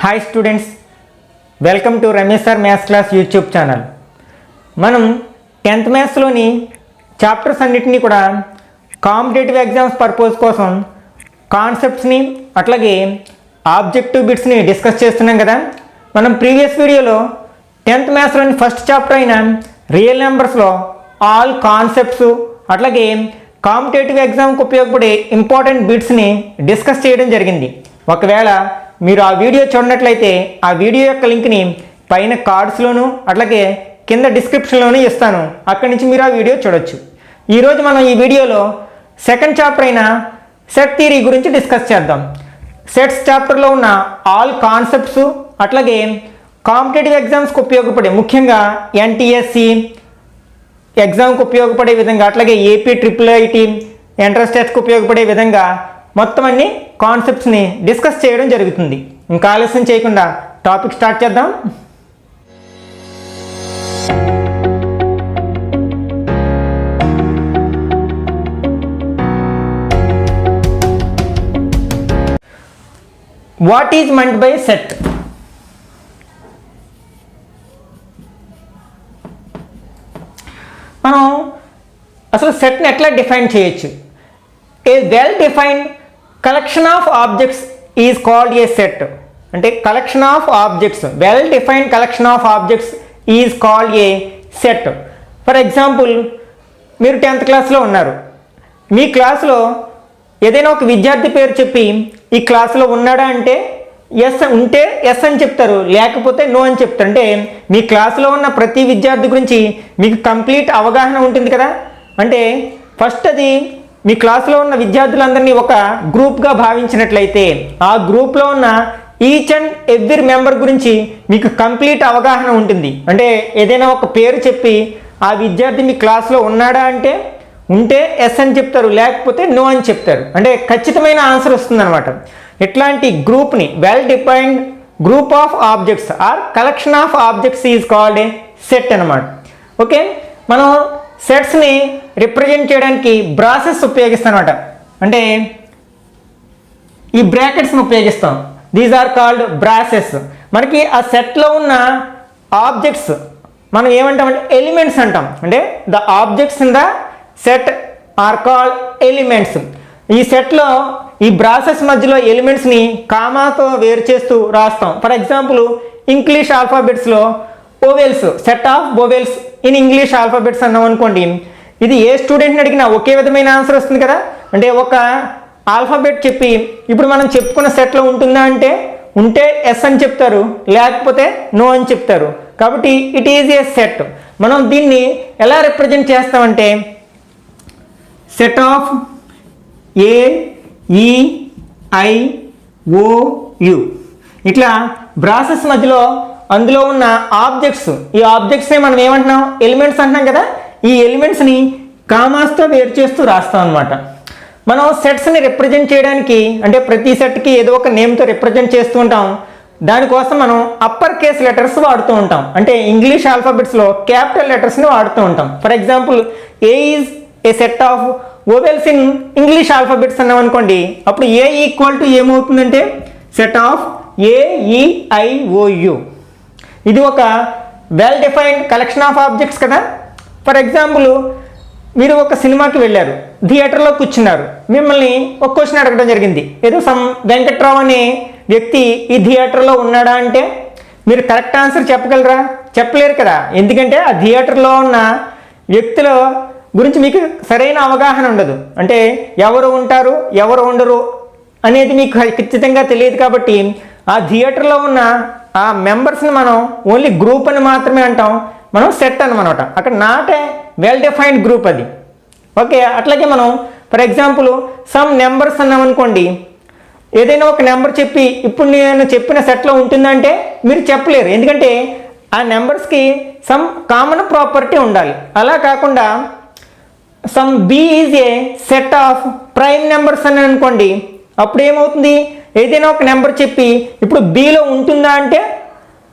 Hi students, welcome to Ramesh sir maths class YouTube channel. మనం 10th మ్యాథ్స్లోని chapters అన్నిటినీ కూడా competitive exams purpose కోసం కాన్సెప్ట్స్ని అట్లాగే ఆబ్జెక్టివ్ బిట్స్ని డిస్కస్ చేస్తున్నాం కదా. మనం ప్రీవియస్ వీడియోలో 10th మ్యాథ్స్లోని ఫస్ట్ చాప్టర్ అయిన రియల్ నెంబర్స్లో ఆల్ కాన్సెప్ట్స్ అట్లాగే కాంపిటేటివ్ ఎగ్జామ్కి ఉపయోగపడే ఇంపార్టెంట్ బిట్స్ని డిస్కస్ చేయడం జరిగింది. ఒకవేళ మీరు ఆ వీడియో చూడనట్లయితే ఆ వీడియో యొక్క లింక్ని పైన కార్డ్స్లోను అట్లాగే కింద డిస్క్రిప్షన్లోనూ ఇస్తాను, అక్కడి నుంచి మీరు ఆ వీడియో చూడొచ్చు. ఈరోజు మనం ఈ వీడియోలో సెకండ్ చాప్టర్ అయిన సెట్ థియరీ గురించి డిస్కస్ చేద్దాం. సెట్స్ చాప్టర్లో ఉన్న ఆల్ కాన్సెప్ట్స్ అట్లాగే కాంపిటేటివ్ ఎగ్జామ్స్కి ఉపయోగపడే ముఖ్యంగా ఎన్టీఎస్సి ఎగ్జామ్కి ఉపయోగపడే విధంగా అట్లాగే ఏపీ IIIT ఎంట్రన్స్ టెస్ట్కి ఉపయోగపడే విధంగా మొత్తం అన్ని కాన్సెప్ట్స్ని డిస్కస్ చేయడం జరుగుతుంది. ఇంకా ఆలస్యం చేయకుండా టాపిక్ స్టార్ట్ చేద్దాం. What is meant by set? మనం అసలు సెట్ని ఎట్లా డిఫైన్ చేయొచ్చు? A well defined collection of objects is called a set. అంటే collection of objects, well defined collection of objects is called a set. For example, మీరు 10th క్లాస్లో ఉన్నారు. మీ క్లాస్లో ఏదైనా ఒక విద్యార్థి పేరు చెప్పి ఈ క్లాస్లో ఉన్నాడా అంటే ఎస్ ఉంటే ఎస్ అని చెప్తారు, లేకపోతే నో అని చెప్తారు. అంటే మీ క్లాస్లో ఉన్న ప్రతి విద్యార్థి గురించి మీకు కంప్లీట్ అవగాహన ఉంటుంది కదా. అంటే ఫస్ట్ అది మీ క్లాస్లో ఉన్న విద్యార్థులందరినీ ఒక గ్రూప్గా భావించినట్లయితే ఆ గ్రూప్లో ఉన్న ఈచ్ అండ్ ఎవ్రీ మెంబర్ గురించి మీకు కంప్లీట్ అవగాహన ఉంటుంది. అంటే ఏదైనా ఒక పేరు చెప్పి ఆ విద్యార్థి మీ క్లాస్లో ఉన్నాడా అంటే ఉంటే ఎస్ అని చెప్తారు, లేకపోతే నో అని చెప్తారు. అంటే ఖచ్చితమైన ఆన్సర్ వస్తుందన్నమాట. ఇట్లాంటి గ్రూప్ని well defined group of objects or collection of objects is called a set అన్నమాట. ఓకే, మనం సెట్స్ని రిప్రజెంట్ చేయడానికి బ్రాసెస్ ఉపయోగిస్తాం అనమాట. అంటే ఈ బ్రాకెట్స్ని ఉపయోగిస్తాం. These are called braces. మనకి ఆ సెట్లో ఉన్న ఆబ్జెక్ట్స్ మనం ఏమంటామంటే ఎలిమెంట్స్ అంటాం. అంటే the objects in the set are called elements. ఈ సెట్లో ఈ బ్రాసెస్ మధ్యలో ఎలిమెంట్స్ని కామాతో వేరు చేస్తూ రాస్తాం. ఫర్ ఎగ్జాంపుల్, ఇంగ్లీష్ ఆల్ఫాబెట్స్లో vowels, set of vowels in English alphabets అన్నాం అనుకోండి, ఇది ఏ స్టూడెంట్ని అడిగినా ఒకే విధమైన ఆన్సర్ వస్తుంది కదా. అంటే ఒక ఆల్ఫాబెట్ చెప్పి ఇప్పుడు మనం చెప్పుకున్న సెట్లో ఉంటుందా అంటే ఉంటే ఎస్ అని చెప్తారు, లేకపోతే నో అని చెప్తారు. కాబట్టి ఇట్ ఈజ్ ఏ సెట్. మనం దీన్ని ఎలా రిప్రజెంట్ చేస్తామంటే సెట్ ఆఫ్ AEIOU ఇట్లా బ్రాసెస్ మధ్యలో అందులో ఉన్న ఆబ్జెక్ట్స్, ఈ ఆబ్జెక్ట్స్ని మనం ఏమంటున్నాం? ఎలిమెంట్స్ అంటున్నాం కదా. ఈ ఎలిమెంట్స్ని కామాస్తో వేరు చేస్తూ రాస్తాం అనమాట. మనం సెట్స్ని రిప్రజెంట్ చేయడానికి అంటే ప్రతి సెట్కి ఏదో ఒక నేమ్తో రిప్రజెంట్ చేస్తూ ఉంటాం. దానికోసం మనం అప్పర్ కేస్ లెటర్స్ వాడుతూ ఉంటాం. అంటే ఇంగ్లీష్ ఆల్ఫాబెట్స్లో క్యాపిటల్ లెటర్స్ని వాడుతూ ఉంటాం. For example, A is A set of vowels in English alphabets అన్నాం అనుకోండి, అప్పుడు ఏ ఈక్వల్ టు ఏమవుతుందంటే సెట్ ఆఫ్ AEIOU. ఇది ఒక well defined collection of objects కదా. ఫర్ ఎగ్జాంపుల్, మీరు ఒక సినిమాకి వెళ్ళారు, థియేటర్లో కూర్చున్నారు, మిమ్మల్ని ఒక క్వశ్చన్ అడగడం జరిగింది. ఏదో వెంకట్రావు అనే వ్యక్తి ఈ థియేటర్లో ఉన్నాడా అంటే మీరు కరెక్ట్ ఆన్సర్ చెప్పగలరా? చెప్పలేరు కదా. ఎందుకంటే ఆ థియేటర్లో ఉన్న వ్యక్తుల గురించి మీకు సరైన అవగాహన ఉండదు. అంటే ఎవరు ఉంటారు ఎవరు ఉండరు అనేది మీకు ఖచ్చితంగా తెలియదు. కాబట్టి ఆ థియేటర్లో ఉన్న ఆ మెంబర్స్ని మనం ఓన్లీ గ్రూప్ అని మాత్రమే అంటాం. మనం సెట్ అనమాట. అక్కడ not a well defined group అది. ఓకే, అట్లాగే మనం ఫర్ ఎగ్జాంపుల్ సమ్ నెంబర్స్ అన్నాం అనుకోండి, ఏదైనా ఒక నెంబర్ చెప్పి ఇప్పుడు నేను చెప్పిన సెట్లో ఉంటుందంటే మీరు చెప్పలేరు. ఎందుకంటే ఆ నెంబర్స్కి సమ్ కామన్ ప్రాపర్టీ ఉండాలి. అలా కాకుండా some B is a set of prime numbers అని అనుకోండి, అప్పుడు ఏమవుతుంది? ఏదైనా ఒక నెంబర్ చెప్పి ఇప్పుడు Bలో ఉంటుందా అంటే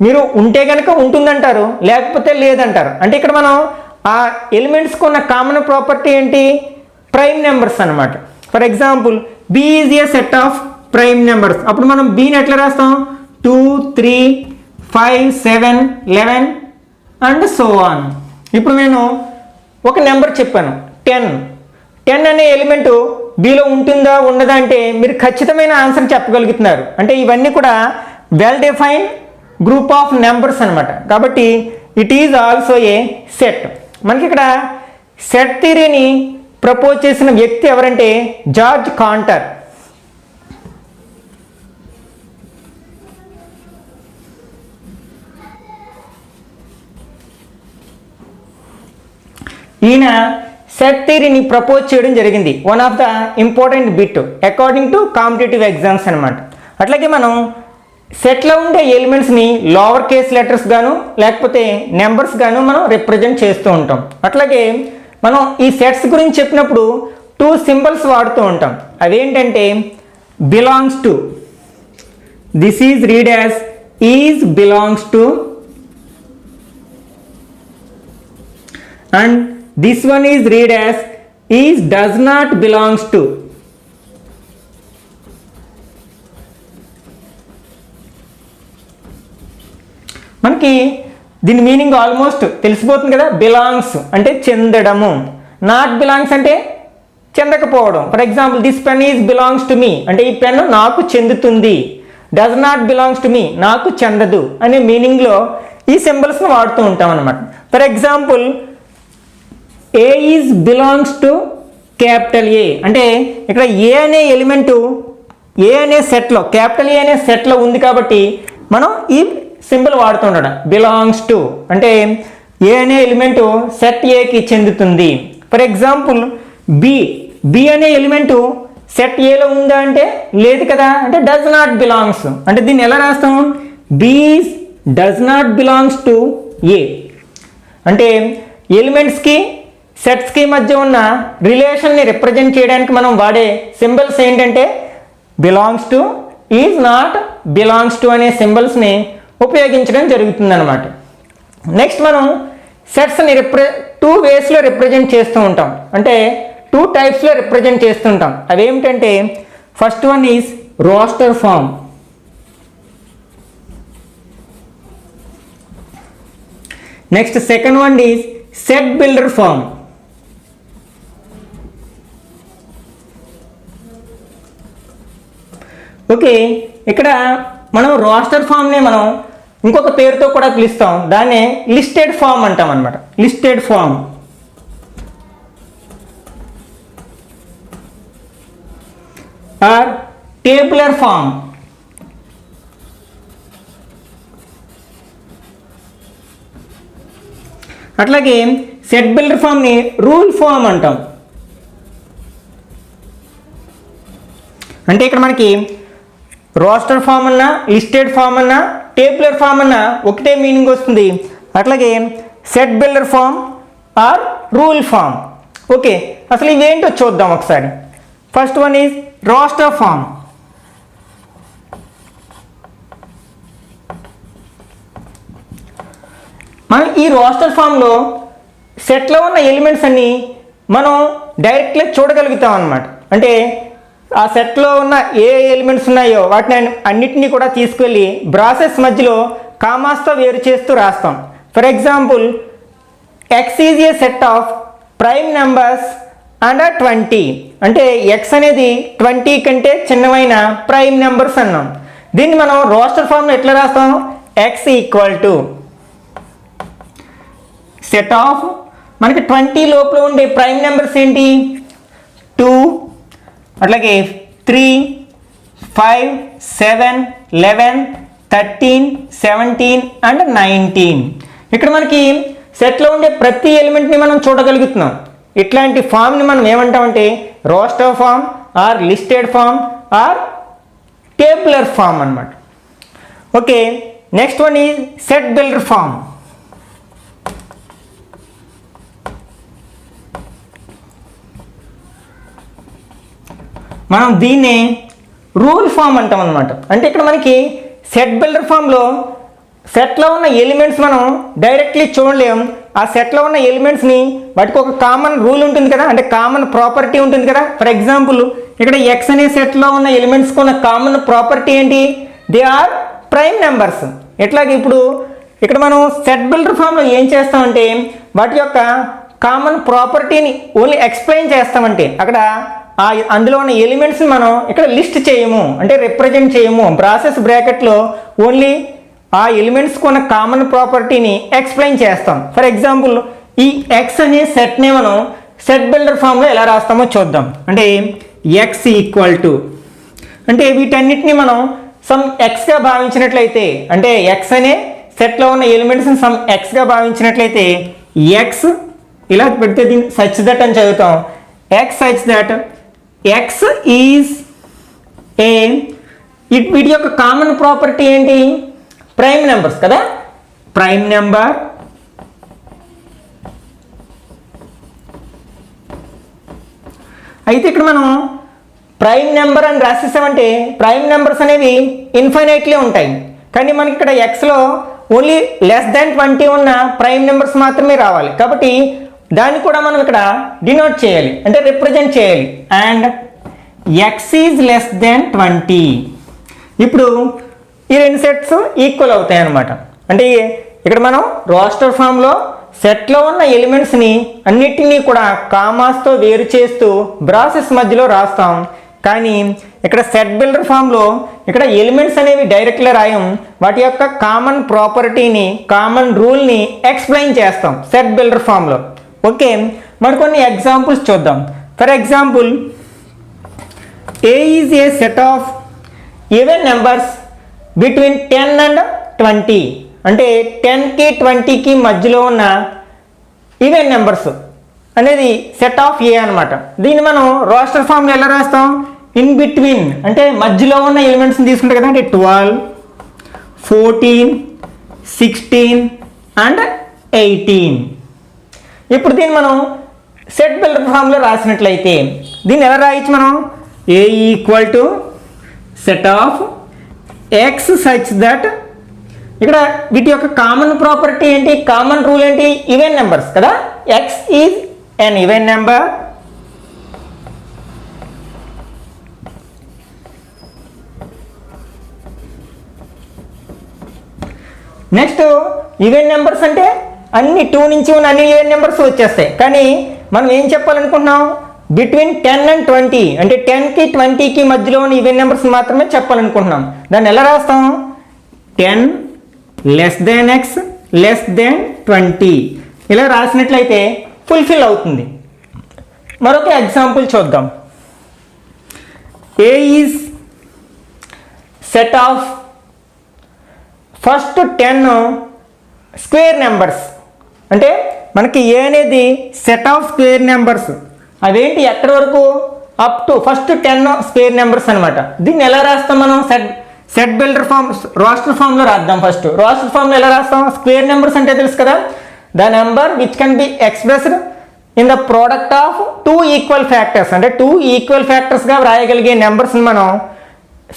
మీరు ఉంటే కనుక ఉంటుందంటారు, లేకపోతే లేదంటారు. అంటే ఇక్కడ మనం ఆ ఎలిమెంట్స్కి ఉన్న కామన్ ప్రాపర్టీ ఏంటి? ప్రైమ్ నెంబర్స్ అనమాట. For example, B is a set of prime numbers. అప్పుడు మనం బీని ఎట్లా రాస్తాం? 2 3 5 7 11 అండ్ సో ఆన్. ఇప్పుడు నేను ఒక నెంబర్ చెప్పాను 10 అనే ఎలిమెంట్ బిలో ఉంటుందా ఉండదా అంటే మీరు ఖచ్చితమైన ఆన్సర్ చెప్పగలుగుతున్నారు. అంటే ఇవన్నీ కూడా well defined group of numbers అనమాట. కాబట్టి it is also a set. మనకి ఇక్కడ సెట్ థియరీని ప్రపోజ్ చేసిన వ్యక్తి ఎవరంటే జార్జ్ కాంటర్. ఈయన సెట్ థియరీని ప్రపోజ్ చేయడం జరిగింది. One of the important bit according to competitive exams అనమాట. అట్లాగే మనం సెట్లో ఉండే ఎలిమెంట్స్ని లోవర్ కేస్ లెటర్స్ గాను లేకపోతే నెంబర్స్ గాను మనం రిప్రజెంట్ చేస్తూ ఉంటాం. అట్లాగే మనం ఈ సెట్స్ గురించి చెప్పినప్పుడు 2 సింబల్స్ వాడుతూ ఉంటాం. అదేంటంటే belongs to, this is read as is belongs to, and this one is read as is does not belongs to. మనకి దీని మీనింగ్ ఆల్మోస్ట్ తెలిసిపోతుంది కదా. బిలాంగ్స్ అంటే చెందడము, నాట్ బిలాంగ్స్ అంటే చెందకపోవడం. For example this pen is belongs to me అంటే ఈ pen నాకు చెందుతుంది. Does not belongs to me నాకు చెందదు అనే మీనింగ్లో ఈ సింబల్స్ని వాడుతూ ఉంటాం అనమాట. For example A is belongs to capital A అంటే ఇక్కడ ఏ అనే ఎలిమెంటు ఏ అనే సెట్లో క్యాపిటల్ ఏ అనే సెట్లో ఉంది కాబట్టి మనం ఈ సింబల్ వాడుతూ ఉండడం. బిలాంగ్స్ టు అంటే ఏ అనే ఎలిమెంటు సెట్ ఏకి చెందుతుంది. ఫర్ ఎగ్జాంపుల్ బి అనే ఎలిమెంటు సెట్ ఏలో ఉందా అంటే లేదు కదా, అంటే డస్ నాట్ బిలాంగ్స్. అంటే దీన్ని ఎలా రాస్తాం? B does not belongs to A. అంటే ఎలిమెంట్స్కి సెట్స్కి మధ్య ఉన్న రిలేషన్ని రిప్రజెంట్ చేయడానికి మనం వాడే సింబల్స్ ఏంటంటే belongs to, is not, belongs to అనే సింబల్స్ని ఉపయోగించడం జరుగుతుందన్నమాట. నెక్స్ట్ మనం సెట్స్ని 2 వేస్లో రిప్రజెంట్ చేస్తూ ఉంటాం. అంటే 2 టైప్స్లో రిప్రజెంట్ చేస్తుంటాం. అవేమిటంటే first one is roster form, next second one is set builder form, okay. ఇక్కడ మనం రోస్టర్ ఫామ్ని మనం ఇంకొక పేరుతో కూడా పిలుస్తాం. దాన్నే లిస్టెడ్ ఫామ్ అంటాం అనమాట. Listed form or tabular form. అట్లాగే సెట్ బిల్డర్ ఫామ్ని రూల్ ఫామ్ అంటాం. అంటే ఇక్కడ మనకి రోస్టర్ ఫామ్ అన్నా లిస్టెడ్ ఫామ్ అన్నా టేబులర్ ఫామ్ అన్నా ఒకటే మీనింగ్ వస్తుంది. అట్లాగే set builder form or rule form. Okay, అసలు ఇవేంటో చూద్దాం ఒకసారి. First one is roster form. మనం ఈ రోస్టర్ ఫామ్లో సెట్లో ఉన్న ఎలిమెంట్స్ అన్నీ మనం డైరెక్ట్గా చూడగలుగుతాం అన్నమాట. అంటే ఆ సెట్లో ఉన్న ఏ ఎలిమెంట్స్ ఉన్నాయో వాటిని అన్నిటినీ కూడా తీసుకెళ్ళి బ్రాసెస్ మధ్యలో కామాస్తో వేరు చేస్తూ రాస్తాం. For example X is A set of prime numbers under 20 అంటే ఎక్స్ అనేది 20 కంటే చిన్నవైన ప్రైమ్ నెంబర్స్ అన్నాం. దీన్ని మనం రోస్టర్ ఫామ్లో ఎట్లా రాస్తాం? X equal to set of మనకి 20 లోపల ఉండే ప్రైమ్ నెంబర్స్ ఏంటి? 2, అట్లాగే 3, 5, 7, 11, 13, 17 అండ్ 19. ఇక్కడ మనకి సెట్లో ఉండే ప్రతి ఎలిమెంట్ని మనం చూడగలుగుతున్నాం. ఇట్లాంటి ఫామ్ని మనం ఏమంటామంటే roster form or listed form or tabular form అన్నమాట. Okay, next one is set builder form. మనం దీన్నే రూల్ ఫామ్ అంటాం అనమాట. అంటే ఇక్కడ మనకి సెట్ బిల్డర్ ఫామ్లో సెట్లో ఉన్న ఎలిమెంట్స్ మనం డైరెక్ట్లీ చూడలేం. ఆ సెట్లో ఉన్న ఎలిమెంట్స్ని వాటికి ఒక కామన్ రూల్ ఉంటుంది కదా, అంటే కామన్ ప్రాపర్టీ ఉంటుంది కదా. ఫర్ ఎగ్జాంపుల్ ఇక్కడ ఎక్స్ అనే సెట్లో ఉన్న ఎలిమెంట్స్కి ఉన్న కామన్ ప్రాపర్టీ ఏంటి? They are prime numbers. ఎట్లాగే ఇప్పుడు ఇక్కడ మనం సెట్ బిల్డర్ ఫామ్లో ఏం చేస్తామంటే వాటి యొక్క కామన్ ప్రాపర్టీని ఓన్లీ ఎక్స్ప్లెయిన్ చేస్తామంటే అక్కడ అందులో ఉన్న ఎలిమెంట్స్ని మనం ఇక్కడ లిస్ట్ చేయము, అంటే రిప్రజెంట్ చేయము. బ్రాసెస్ బ్రాకెట్లో ఓన్లీ ఆ ఎలిమెంట్స్కి ఉన్న కామన్ ప్రాపర్టీని ఎక్స్ప్లెయిన్ చేస్తాం. ఫర్ ఎగ్జాంపుల్ ఈ ఎక్స్ అనే సెట్ని మనం సెట్ బిల్డర్ ఫామ్లో ఎలా రాస్తామో చూద్దాం. అంటే ఎక్స్ ఈక్వల్ టు అంటే వీటన్నిటిని మనం సమ్ ఎక్స్గా భావించినట్లయితే, అంటే ఎక్స్ అనే సెట్లో ఉన్న ఎలిమెంట్స్ని సమ్ ఎక్స్గా భావించినట్లయితే ఎక్స్ ఇలా పెడితే దీన్ని సచ్ దట్ అని చదువుతాం. X such that x is ఏ వీటి యొక్క కామన్ ప్రాపర్టీ ఏంటి? ప్రైమ్ నెంబర్స్ కదా. ప్రైమ్ నెంబర్ అయితే ఇక్కడ మనం ప్రైమ్ నెంబర్ అని రాసేసామంటే ప్రైమ్ నెంబర్స్ అనేవి ఇన్ఫైనైట్లీ ఉంటాయి. కానీ మనకి ఇక్కడ ఎక్స్లో ఓన్లీ లెస్ దాన్ 20 ఉన్న ప్రైమ్ నెంబర్స్ మాత్రమే రావాలి. కాబట్టి దాన్ని కూడా మనం ఇక్కడ డినోట్ చేయాలి, అంటే రిప్రజెంట్ చేయాలి. And x is less than 20. ఇప్పుడు ఈ రెండు సెట్స్ ఈక్వల్ అవుతాయి అన్నమాట. అంటే ఇక్కడ మనం రోస్టర్ ఫామ్లో సెట్లో ఉన్న ఎలిమెంట్స్ని అన్నిటినీ కూడా కామాస్తో వేరు చేస్తూ బ్రాసెస్ మధ్యలో రాస్తాం. కానీ ఇక్కడ సెట్ బిల్డర్ ఫామ్లో ఇక్కడ ఎలిమెంట్స్ అనేవి డైరెక్ట్గా రాయం, వాటి యొక్క కామన్ ప్రాపర్టీని కామన్ రూల్ని ఎక్స్ప్లెయిన్ చేస్తాం సెట్ బిల్డర్ ఫామ్లో. ఓకే, మరి కొన్ని ఎగ్జాంపుల్స్ చూద్దాం. For example A is A set of even numbers between 10 and 20. అంటే 10కి 20కి మధ్యలో ఉన్న ఈవెన్ నెంబర్స్ అనేది సెట్ ఆఫ్ ఏ అనమాట. దీన్ని మనం రోస్టర్ ఫామ్లో ఎలా రాస్తాం? ఇన్ బిట్వీన్ అంటే మధ్యలో ఉన్న ఎలిమెంట్స్ని తీసుకుంటే కదా, అంటే 12, 14, 16 and 18. ఇప్పుడు దీన్ని మనం సెట్ బిల్డర్ ఫామ్లో రాసినట్లయితే దీన్ని ఎలా రాయొచ్చు మనం? A equal to set of x such that ఇక్కడ వీటి యొక్క కామన్ ప్రాపర్టీ ఏంటి? కామన్ రూల్ ఏంటి? ఈవెన్ నెంబర్స్ కదా. X is an even number next even numbers అంటే అన్ని 2 నుంచి ఉన్న అన్ని ఈవెన్ నెంబర్స్ వచ్చేస్తాయి. కానీ మనం ఏం చెప్పాలనుకుంటున్నాం? బిట్వీన్ 10 and 20 అంటే 10కి 20కి మధ్యలో ఉన్న ఈవెన్ నెంబర్స్ మాత్రమే చెప్పాలనుకుంటున్నాం. దాన్ని ఎలా రాస్తాం? 10 less than x less than 20 ఇలా రాసినట్లయితే ఫుల్ఫిల్ అవుతుంది. మరొక ఎగ్జాంపుల్ చూద్దాం. A is set of first 10 square numbers. అంటే మనకి ఏ అనేది సెట్ ఆఫ్ స్క్వేర్ నెంబర్స్. అవేంటి? ఎక్కడి వరకు? Up to first 10 square numbers అనమాట. దీన్ని ఎలా రాస్తాం మనం? సెట్ బిల్డర్ ఫామ్ రోస్టర్ ఫామ్లో రాద్దాం. ఫస్ట్ రోస్టర్ ఫామ్లో ఎలా రాస్తాం? స్క్వేర్ నెంబర్స్ అంటే తెలుసు కదా, the number which can be expressed in the product of 2 equal factors. అంటే 2 ఈక్వల్ ఫ్యాక్టర్స్గా వ్రాయగలిగే నెంబర్స్ని మనం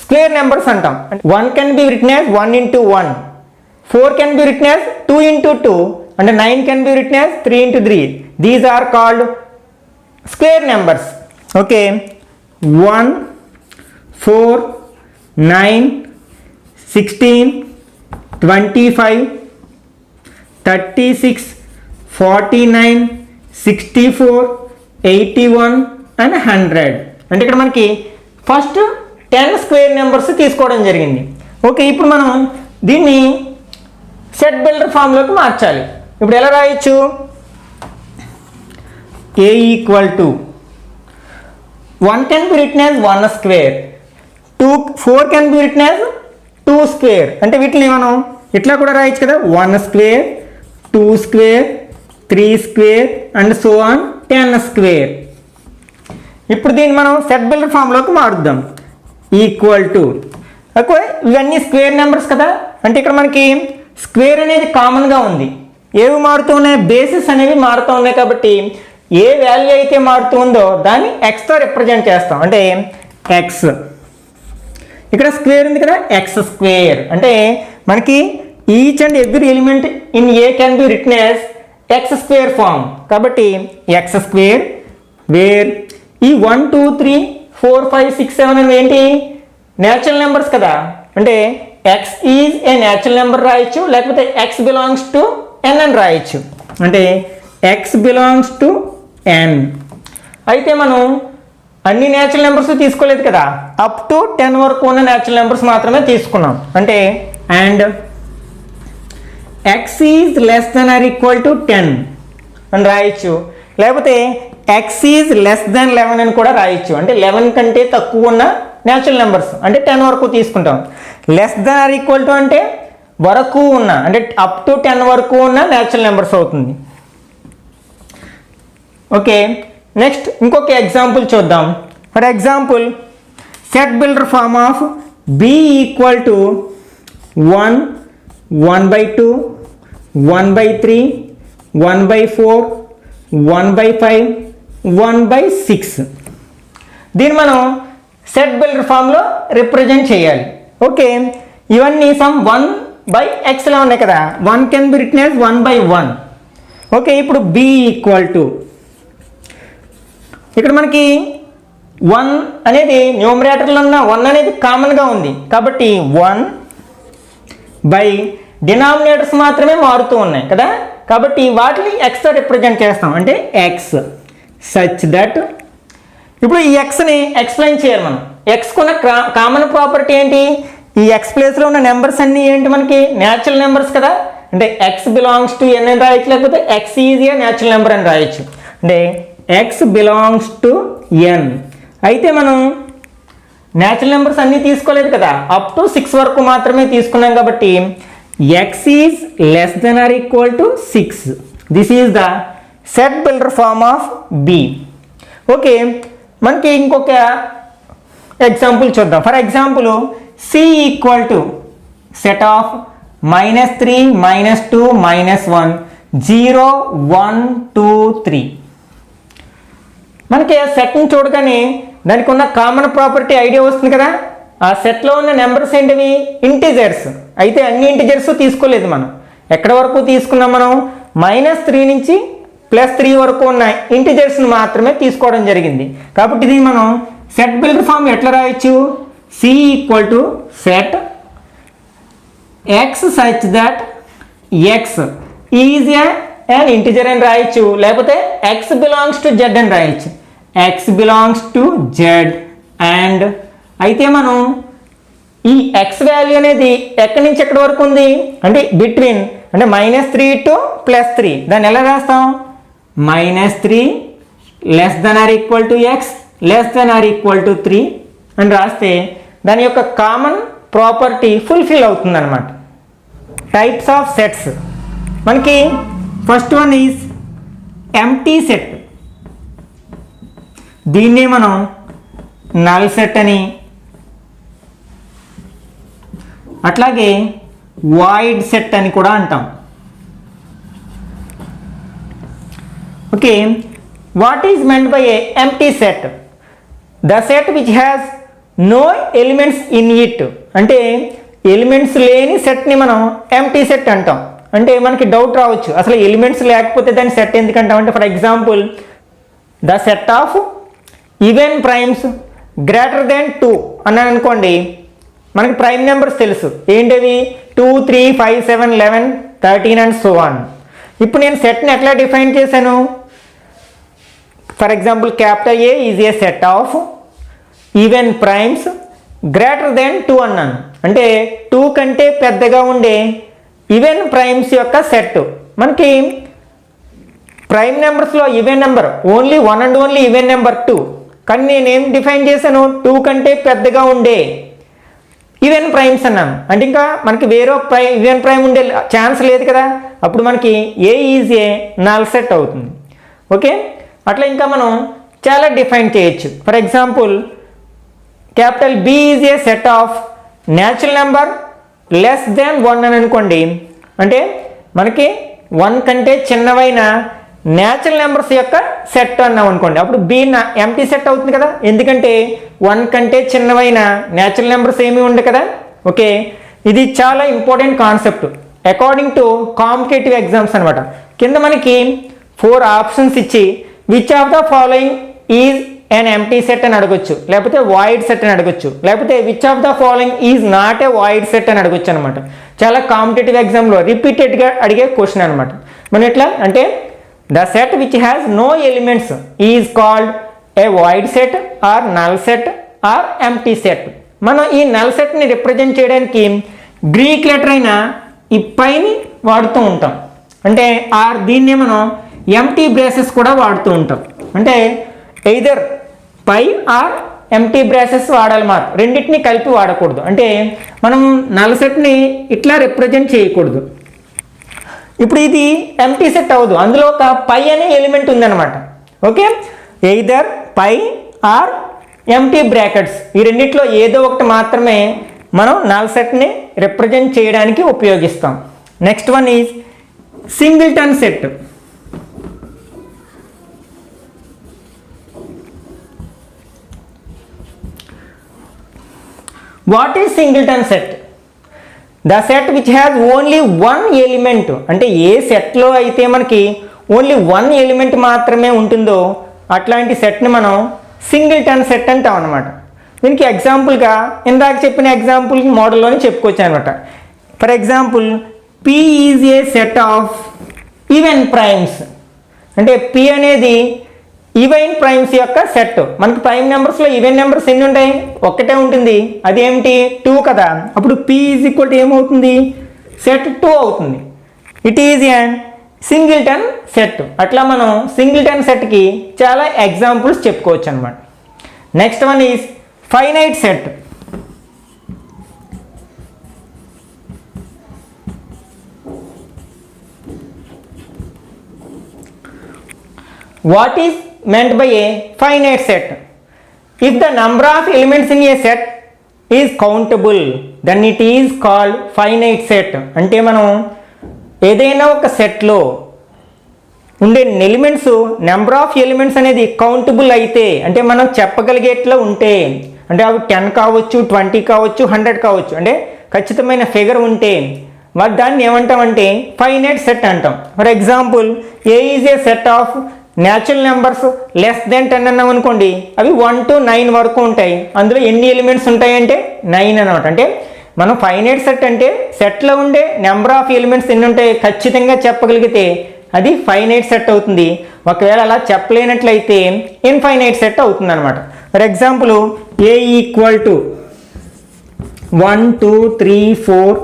స్క్వేర్ నెంబర్స్ అంటాం. 1 can be written as 1 into 1, 4 can be written as 2 into 2, అంటే 9 can be written as 3 into 3. These are called square numbers. Okay, 1, 4, 9, 16, 25, 36, 49, 64, 81 and 100. అంటే ఇక్కడ మనకి first 10 square numbers తీసుకోవడం జరిగింది. Okay, ఇప్పుడు మనం దీన్ని సెట్ బిల్డర్ ఫామ్లోకి మార్చాలి. ఇప్పుడు ఎలా రాయొచ్చు? A equal to 1 can be written as 1 square, 4 can be written as 2 square. అంటే వీటిని మనం ఇట్లా కూడా రాయొచ్చు కదా, 1 square, 2 square, 3 square and so on 10 square. ఇప్పుడు దీన్ని మనం సెట్ బిల్డర్ ఫామ్లోకి మారుద్దాం. ఈక్వల్ టు ఓకే, ఇవన్నీ స్క్వేర్ నెంబర్స్ కదా. అంటే ఇక్కడ మనకి స్క్వేర్ అనేది కామన్గా ఉంది. ఏవి మారుతూ ఉన్నాయి? బేసిస్ అనేవి మారుతూ ఉన్నాయి. కాబట్టి ఏ వాల్యూ అయితే మారుతూ ఉందో దాన్ని ఎక్స్తో రిప్రజెంట్ చేస్తాం. అంటే ఎక్స్, ఇక్కడ స్క్వేర్ ఉంది కదా, ఎక్స్ స్క్వేర్. అంటే మనకి each and every element in A can be written as x square form. కాబట్టి ఎక్స్ స్క్వేర్ వేర్ ఈ 1, 2, 3, 4, 5, 6, 7 అనేవి ఏంటి? న్యాచురల్ నెంబర్స్ కదా. అంటే X is a natural number రాయొచ్చు, లేకపోతే ఎక్స్ బిలాంగ్స్ టు ఎన్ అని రాయొచ్చు. అంటే ఎక్స్ బిలాంగ్స్ టు ఎన్. అయితే మనం అన్ని న్యాచురల్ నెంబర్స్ తీసుకోలేదు కదా, అప్ టు 10 వరకు ఉన్న న్యాచురల్ నెంబర్స్ మాత్రమే తీసుకున్నాం. అంటే and x is less than or equal to 10 అని రాయొచ్చు, లేకపోతే ఎక్స్ ఈజ్ లెస్ దెన్ 11 అని కూడా రాయొచ్చు. అంటే 11 కంటే తక్కువ ఉన్న న్యాచురల్ నెంబర్స్ అంటే 10 వరకు తీసుకుంటాం. Less than or equal to అంటే వరకు ఉన్న, అంటే అప్ టు 10 వరకు ఉన్న న్యాచురల్ నెంబర్స్ అవుతుంది. ఓకే, నెక్స్ట్ ఇంకొక ఎగ్జాంపుల్ చూద్దాం. For example set builder form of B equal to 1, 1/2, 1/3, 1/4, 1/5, 1/6. దీన్ని మనం సెట్ బిల్డర్ ఫామ్లో రిప్రజెంట్ చేయాలి. ఓకే, ఇవన్నీ సమ్ 1/xలో ఉన్నాయి కదా, 1 can be written as 1/1. Okay, ఇప్పుడు బి ఈక్వల్ టు ఇక్కడ మనకి 1 అనేది న్యూమరేటర్లో ఉన్న 1 అనేది కామన్గా ఉంది కాబట్టి 1 బై డినామినేటర్స్ మాత్రమే మారుతూ ఉన్నాయి కదా, కాబట్టి వాటిని ఎక్స్తో రిప్రజెంట్ చేస్తాం. అంటే ఎక్స్ సచ్ దట్, ఇప్పుడు ఈ ఎక్స్ని ఎక్స్ప్లెయిన్ చేయాలి మనం. ఎక్స్కున్న కామన్ ప్రాపర్టీ ఏంటి? ఈ ఎక్స్ ప్లేస్లో ఉన్న నెంబర్స్ అన్నీ ఏంటి? మనకి న్యాచురల్ నెంబర్స్ కదా, అంటే ఎక్స్ బిలాంగ్స్ టు ఎన్ అని రాయొచ్చు, లేకపోతే X is a natural number అని రాయొచ్చు. అంటే ఎక్స్ బిలాంగ్స్ టు ఎన్. అయితే మనం న్యాచురల్ నెంబర్స్ అన్నీ తీసుకోలేదు కదా, అప్ టు 6 వరకు మాత్రమే తీసుకున్నాం కాబట్టి x is less than or equal to 6. This is the set builder form of B. Okay, మనకి ఇంకొక ఎగ్జాంపుల్ చూద్దాం. For example C equal to set of -3, -2, -1, 0, 1, 2, 3. మనకి ఆ సెట్ని చూడగానే దానికి ఉన్న కామన్ ప్రాపర్టీ ఐడియా వస్తుంది కదా. ఆ సెట్లో ఉన్న నెంబర్స్ ఏంటివి? ఇంటిజర్స్. అయితే అన్ని ఇంటిజర్స్ తీసుకోలేదు మనం. ఎక్కడ వరకు తీసుకున్నాం మనం? -3 నుంచి +3 వరకు ఉన్న ఇంటిజర్స్ని మాత్రమే తీసుకోవడం జరిగింది. కాబట్టి ఇది మనం సెట్ బిల్డర్ ఫామ్ ఎట్లా రాయొచ్చు? C equal to set x such that x is an integer అని రాయొచ్చు, లేకపోతే ఎక్స్ బిలాంగ్స్ టు జెడ్ అని రాయొచ్చు. X belongs to Z. And అయితే మనం ఈ ఎక్స్ వాల్యూ అనేది ఎక్కడి నుంచి ఎక్కడి వరకు ఉంది అంటే బిట్వీన్, అంటే -3 టు +3. దాన్ని ఎలా రాస్తాం? -3 less than or equal to x less than or equal to 3 అని రాస్తే దాని యొక్క కామన్ ప్రాపర్టీ ఫుల్ఫిల్ అవుతుంది అనమాట. టైప్స్ ఆఫ్ సెట్స్ మనకి first one is empty set. దీన్నే మనం నల్ సెట్ అని, అట్లాగే వాయిడ్ సెట్ అని కూడా అంటాం. Okay, what is meant by a empty set? The set which has no elements in it. అంటే ఎలిమెంట్స్ లేని సెట్ని మనం ఎంప్టీ సెట్ అంటాం. అంటే మనకి డౌట్ రావచ్చు, అసలు ఎలిమెంట్స్ లేకపోతే దాన్ని సెట్ ఎందుకంటాం అంటే, for example the set of even primes greater than 2 అన్నాను అనుకోండి, మనకి ప్రైమ్ నెంబర్స్ తెలుసు. ఏంటవి? 2, 3, 5, 7, 11, 13 అండ్ సో ఆన్. ఇప్పుడు నేను సెట్ని ఎట్లా డిఫైన్ చేశాను? For example capital A is A set of even primes greater than 2 అన్నాను. అంటే 2 కంటే పెద్దగా ఉండే ఈవెన్ ప్రైమ్స్ యొక్క సెట్. మనకి ప్రైమ్ నెంబర్స్లో even number only 1 and only even number 2. కానీ నేనేం డిఫైన్ చేశాను? 2 కంటే పెద్దగా ఉండే ఈవెన్ ప్రైమ్స్ అన్నాను. అంటే ఇంకా మనకి వేరే ఈవెన్ ప్రైమ్ ఉండే ఛాన్స్ లేదు కదా, అప్పుడు మనకి A is a null set అవుతుంది. ఓకే, అట్లా ఇంకా మనం చాలా డిఫైన్ చేయొచ్చు. For example capital B is A set of natural number less then 1 అని అనుకోండి. అంటే మనకి 1 కంటే చిన్నవైన న్యాచురల్ నెంబర్స్ యొక్క సెట్ అన్నాం అనుకోండి, అప్పుడు బి ఎంప్టీ సెట్ అవుతుంది కదా, ఎందుకంటే 1 కంటే చిన్నవైన న్యాచురల్ నెంబర్స్ ఏమీ ఉండవు కదా. ఓకే, ఇది చాలా important concept according to competitive exams అనమాట. కింద మనకి 4 ఆప్షన్స్ ఇచ్చి which of the following is an empty set అని అడగొచ్చు, లేకపోతే void set అని అడగొచ్చు, లేకపోతే which of the following is not a void set అని అడగొచ్చు అనమాట. చాలా కాంపిటేటివ్ ఎగ్జామ్లో రిపీటెడ్గా అడిగే క్వశ్చన్ అనమాట. మనం ఎట్లా అంటే the set which has no elements is called a void set or null set or empty set. మనం ఈ null setని రిప్రజెంట్ చేయడానికి గ్రీక్ లెటర్ అయిన ఈ పైని వాడుతూ ఉంటాం. అంటే ఆర్ దీన్నే మనం ఎంటీ బ్రేసెస్ కూడా వాడుతూ ఉంటాం. అంటే either phi or empty braces వాడాలి మాత్రం, రెండింటిని కలిపి వాడకూడదు. అంటే మనం నల్ సెట్ని ఇట్లా రిప్రజెంట్ చేయకూడదు. ఇప్పుడు ఇది ఎంటీ సెట్ అవ్వదు, అందులో ఒక పై అనే ఎలిమెంట్ ఉందన్నమాట. Okay, either phi or empty brackets, ఈ రెండిట్లో ఏదో ఒకటి మాత్రమే మనం నల్ సెట్ని రిప్రజెంట్ చేయడానికి ఉపయోగిస్తాం. Next one is singleton set. What is singleton set? The set which has only one element. అంటే ఏ సెట్లో అయితే మనకి ఓన్లీ వన్ ఎలిమెంట్ మాత్రమే ఉంటుందో అట్లాంటి సెట్ని మనం సింగిల్టన్ సెట్ అంటాం అనమాట. దీనికి ఎగ్జాంపుల్గా ఇందాక చెప్పిన ఎగ్జాంపుల్ మోడల్లోనే చెప్పుకోవచ్చు అనమాట. For example P is a set of even primes. అంటే P అనేది ఈవెన్ ప్రైమ్స్ యొక్క సెట్. మనకి ప్రైమ్ నెంబర్స్లో ఈవెన్ నెంబర్స్ ఎన్ని ఉంటాయి? ఒక్కటే ఉంటుంది, అదేమిటి 2 కదా. అప్పుడు P ఈజ్ ఈక్వల్ టు ఏమవుతుంది? సెట్ 2 అవుతుంది. It is and singleton set. అట్లా మనం సింగిల్టన్ సెట్కి చాలా ఎగ్జాంపుల్స్ చెప్పుకోవచ్చు అనమాట. Next one is finite set. What is meant by a finite set? If the number of elements in a set is countable, then it is called finite set. అంటే మనం ఏదైనా ఒక సెట్లో ఉండే ఎలిమెంట్స్, నెంబర్ ఆఫ్ ఎలిమెంట్స్ అనేది countable అయితే, అంటే మనం చెప్పగలిగేట్లో ఉంటే, అంటే అవి 10 కావచ్చు, 20 కావచ్చు, 100 కావచ్చు, అంటే ఖచ్చితమైన ఫిగర్ ఉంటే మరి దాన్ని ఏమంటామంటే ఫైనైట్ సెట్ అంటాం. For example A is A set of natural numbers less than 10 అన్నాం అనుకోండి, అవి 1 to 9 వరకు ఉంటాయి. అందులో ఎన్ని ఎలిమెంట్స్ ఉంటాయంటే 9 అనమాట. అంటే మనం ఫైనైట్ సెట్ అంటే సెట్లో ఉండే నెంబర్ ఆఫ్ ఎలిమెంట్స్ ఎన్ని ఉంటాయి ఖచ్చితంగా చెప్పగలిగితే అది ఫైనైట్ సెట్ అవుతుంది. ఒకవేళ అలా చెప్పలేనట్లయితే ఇన్ఫైనైట్ సెట్ అవుతుంది అనమాట. For example A equal to 1 2 3 4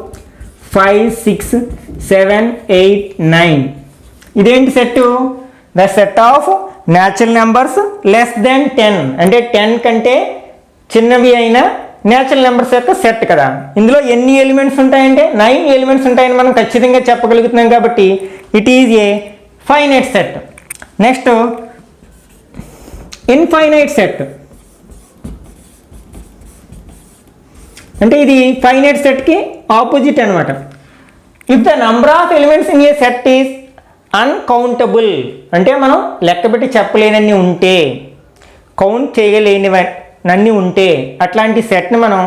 5 6 7 8 9. ఇదేంటి set? The set of natural numbers less than 10, అంటే 10 కంటే చిన్నవి అయిన న్యాచురల్ నెంబర్స్ యొక్క సెట్ కదా. ఇందులో ఎన్ని ఎలిమెంట్స్ ఉంటాయంటే 9 ఎలిమెంట్స్ ఉంటాయని మనం ఖచ్చితంగా చెప్పగలుగుతున్నాం కాబట్టి it is a finite set. Next infinite set. అంటే ఇది ఫైనైట్ సెట్కి ఆపోజిట్ అనమాట. If the number of elements in A set is uncountable, అంటే మనం లెక్కబెట్టి చెప్పలేనన్ని ఉంటే, కౌంట్ చేయలేనివన్నీ ఉంటే అట్లాంటి సెట్ని మనం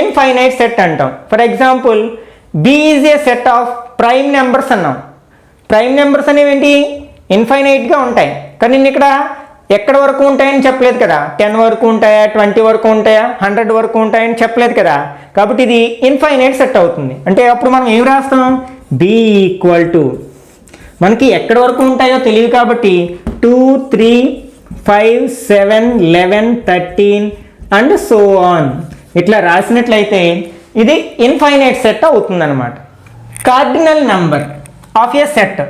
ఇన్ఫైనైట్ సెట్ అంటాం. For example B is A set of prime numbers అన్నాం. ప్రైమ్ నెంబర్స్ అనేవి ఏంటి? ఇన్ఫైనైట్గా ఉంటాయి. కానీ నేను ఇక్కడ ఎక్కడ వరకు ఉంటాయని చెప్పలేదు కదా. 10 వరకు ఉంటాయా, 20 వరకు ఉంటాయా, 100 వరకు ఉంటాయని చెప్పలేదు కదా. కాబట్టి ఇది ఇన్ఫైనైట్ సెట్ అవుతుంది. అంటే అప్పుడు మనం ఏం రాస్తాం? బి ఈక్వల్ టు, మనకి ఎక్కడి వరకు ఉంటాయో తెలియదు కాబట్టి 2 3 5 7 11 13 అండ్ సో ఆన్ ఇట్లా రాసినట్లయితే ఇది ఇన్ఫైనైట్ సెట్ అవుతుందన్నమాట. Cardinal number of a set.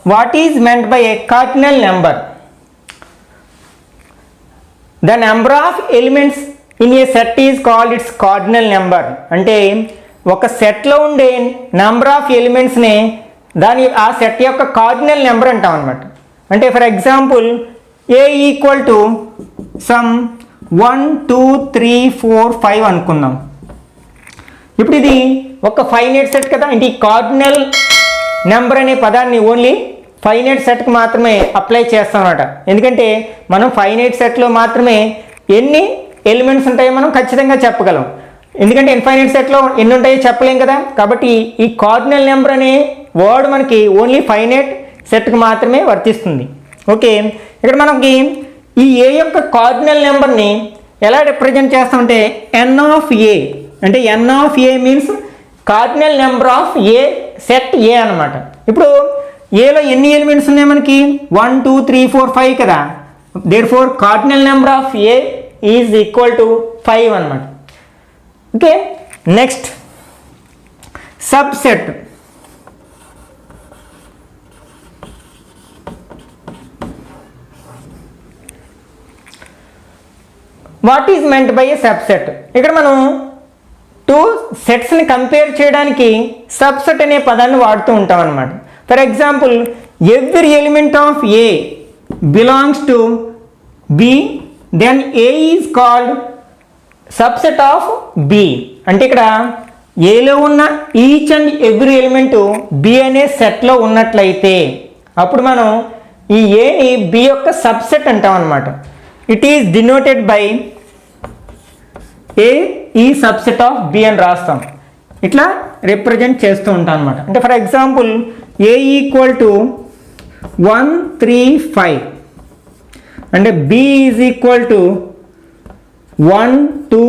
What is meant by a cardinal number? The number of elements in a set is called its cardinal number. అంటే ఒక సెట్లో ఉండే నెంబర్ ఆఫ్ ఎలిమెంట్స్ని ఆ set యొక్క cardinal number అంటాం అనమాట. అంటే for example A equal to some 1 2 3 4 5 అనుకుందాం. ఇప్పుడు ఇది ఒక ఫైనైట్ సెట్ కదా. అంటే ఈ కార్డినల్ నెంబర్ అనే పదాన్ని ఓన్లీ ఫైనైట్ సెట్కి మాత్రమే అప్లై చేస్తాం అన్నమాట. ఎందుకంటే మనం ఫైనైట్ సెట్లో మాత్రమే ఎన్ని ఎలిమెంట్స్ ఉంటాయో మనం ఖచ్చితంగా చెప్పగలం. ఎందుకంటే ఇన్ఫైనైట్ సెట్లో ఎన్ని ఉంటాయో చెప్పలేం కదా. కాబట్టి ఈ కార్డినల్ నెంబర్ అనే వర్డ్ మనకి ఓన్లీ ఫైనైట్ సెట్కి మాత్రమే వర్తిస్తుంది. ఓకే, ఇక్కడ మనకి ఈ ఏ యొక్క కార్డినల్ నెంబర్ని ఎలా రిప్రజెంట్ చేస్తామంటే ఎన్ ఆఫ్ ఏ, అంటే n of A means cardinal number of a set A అనమాట. ఇప్పుడు ఏలో ఎన్ని ఎలిమెంట్స్ ఉన్నాయి మనకి 1 2 3 4 5 కదా. Therefore cardinal number of A is equal to 5 అనమాట. Okay, next subset. What is meant by a subset? ఇక్కడ మనం టూ సెట్స్ని కంపేర్ చేయడానికి సబ్సెట్ అనే పదాన్ని వాడుతూ ఉంటాం అనమాట. For example, every element of A belongs to B, then A is called subset of B. అంటే ఇక్కడ ఏలో ఉన్న each and every element B అనే సెట్లో ఉన్నట్లయితే అప్పుడు మనం ఈ ఏని బి యొక్క సబ్సెట్ అంటాం అనమాట. ఇట్ ఈజ్ డినోటెడ్ బై ఏ ఈ సబ్సెట్ ఆఫ్ బి అని రాస్తాం. ఇట్లా రిప్రజెంట్ చేస్తూ ఉంటాం అనమాట. అంటే for example A equal to 1 3 5 అంటే బి ఈజ్ ఈక్వల్ టు 1 2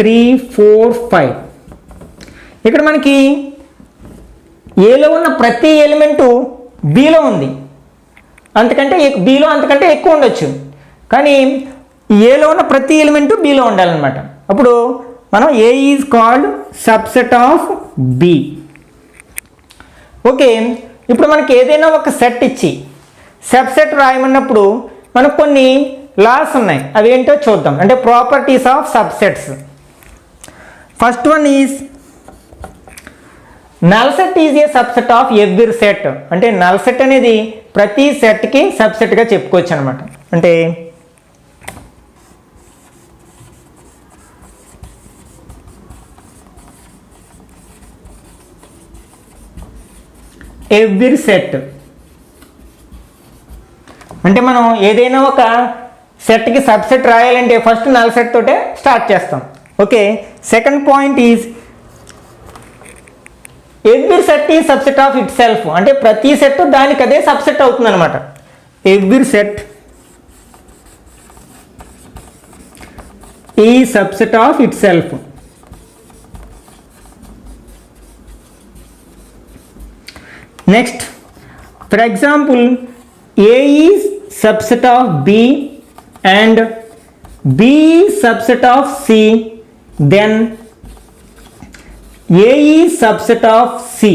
3 4 5. ఇక్కడ మనకి ఏలో ఉన్న ప్రతి ఎలిమెంటు బిలో ఉంది, బిలో అంతకంటే ఎక్కువ ఉండొచ్చు, కానీ ఏలో ఉన్న ప్రతి ఎలిమెంటు బిలో ఉండాలన్నమాట. అప్పుడు మనం A is called subset of B. Okay, ఇప్పుడు మనకి ఏదైనా ఒక సెట్ ఇచ్చి సబ్సెట్ రాయమన్నప్పుడు మనకు కొన్ని లాస్ ఉన్నాయి, అవి ఏంటో చూద్దాం. అంటే properties of subsets. First one is null set is a subset of every set. అంటే నల్ సెట్ అనేది ప్రతి సెట్కి సబ్సెట్గా చెప్పుకోవచ్చు అనమాట. అంటే ఎవ్రీ సెట్ అంటే మనం ఏదైనా ఒక సెట్కి సబ్సెట్ రాయాలంటే ఫస్ట్ నల్ సెట్ తోటే స్టార్ట్ చేస్తాం. Okay, second point is every set is subset of itself. అంటే ప్రతి సెట్ దానికి అదే సబ్సెట్ అవుతుంది అనమాట. Every set is subset of itself. Next, for example A is subset of B and B is subset of C, then A is subset of C.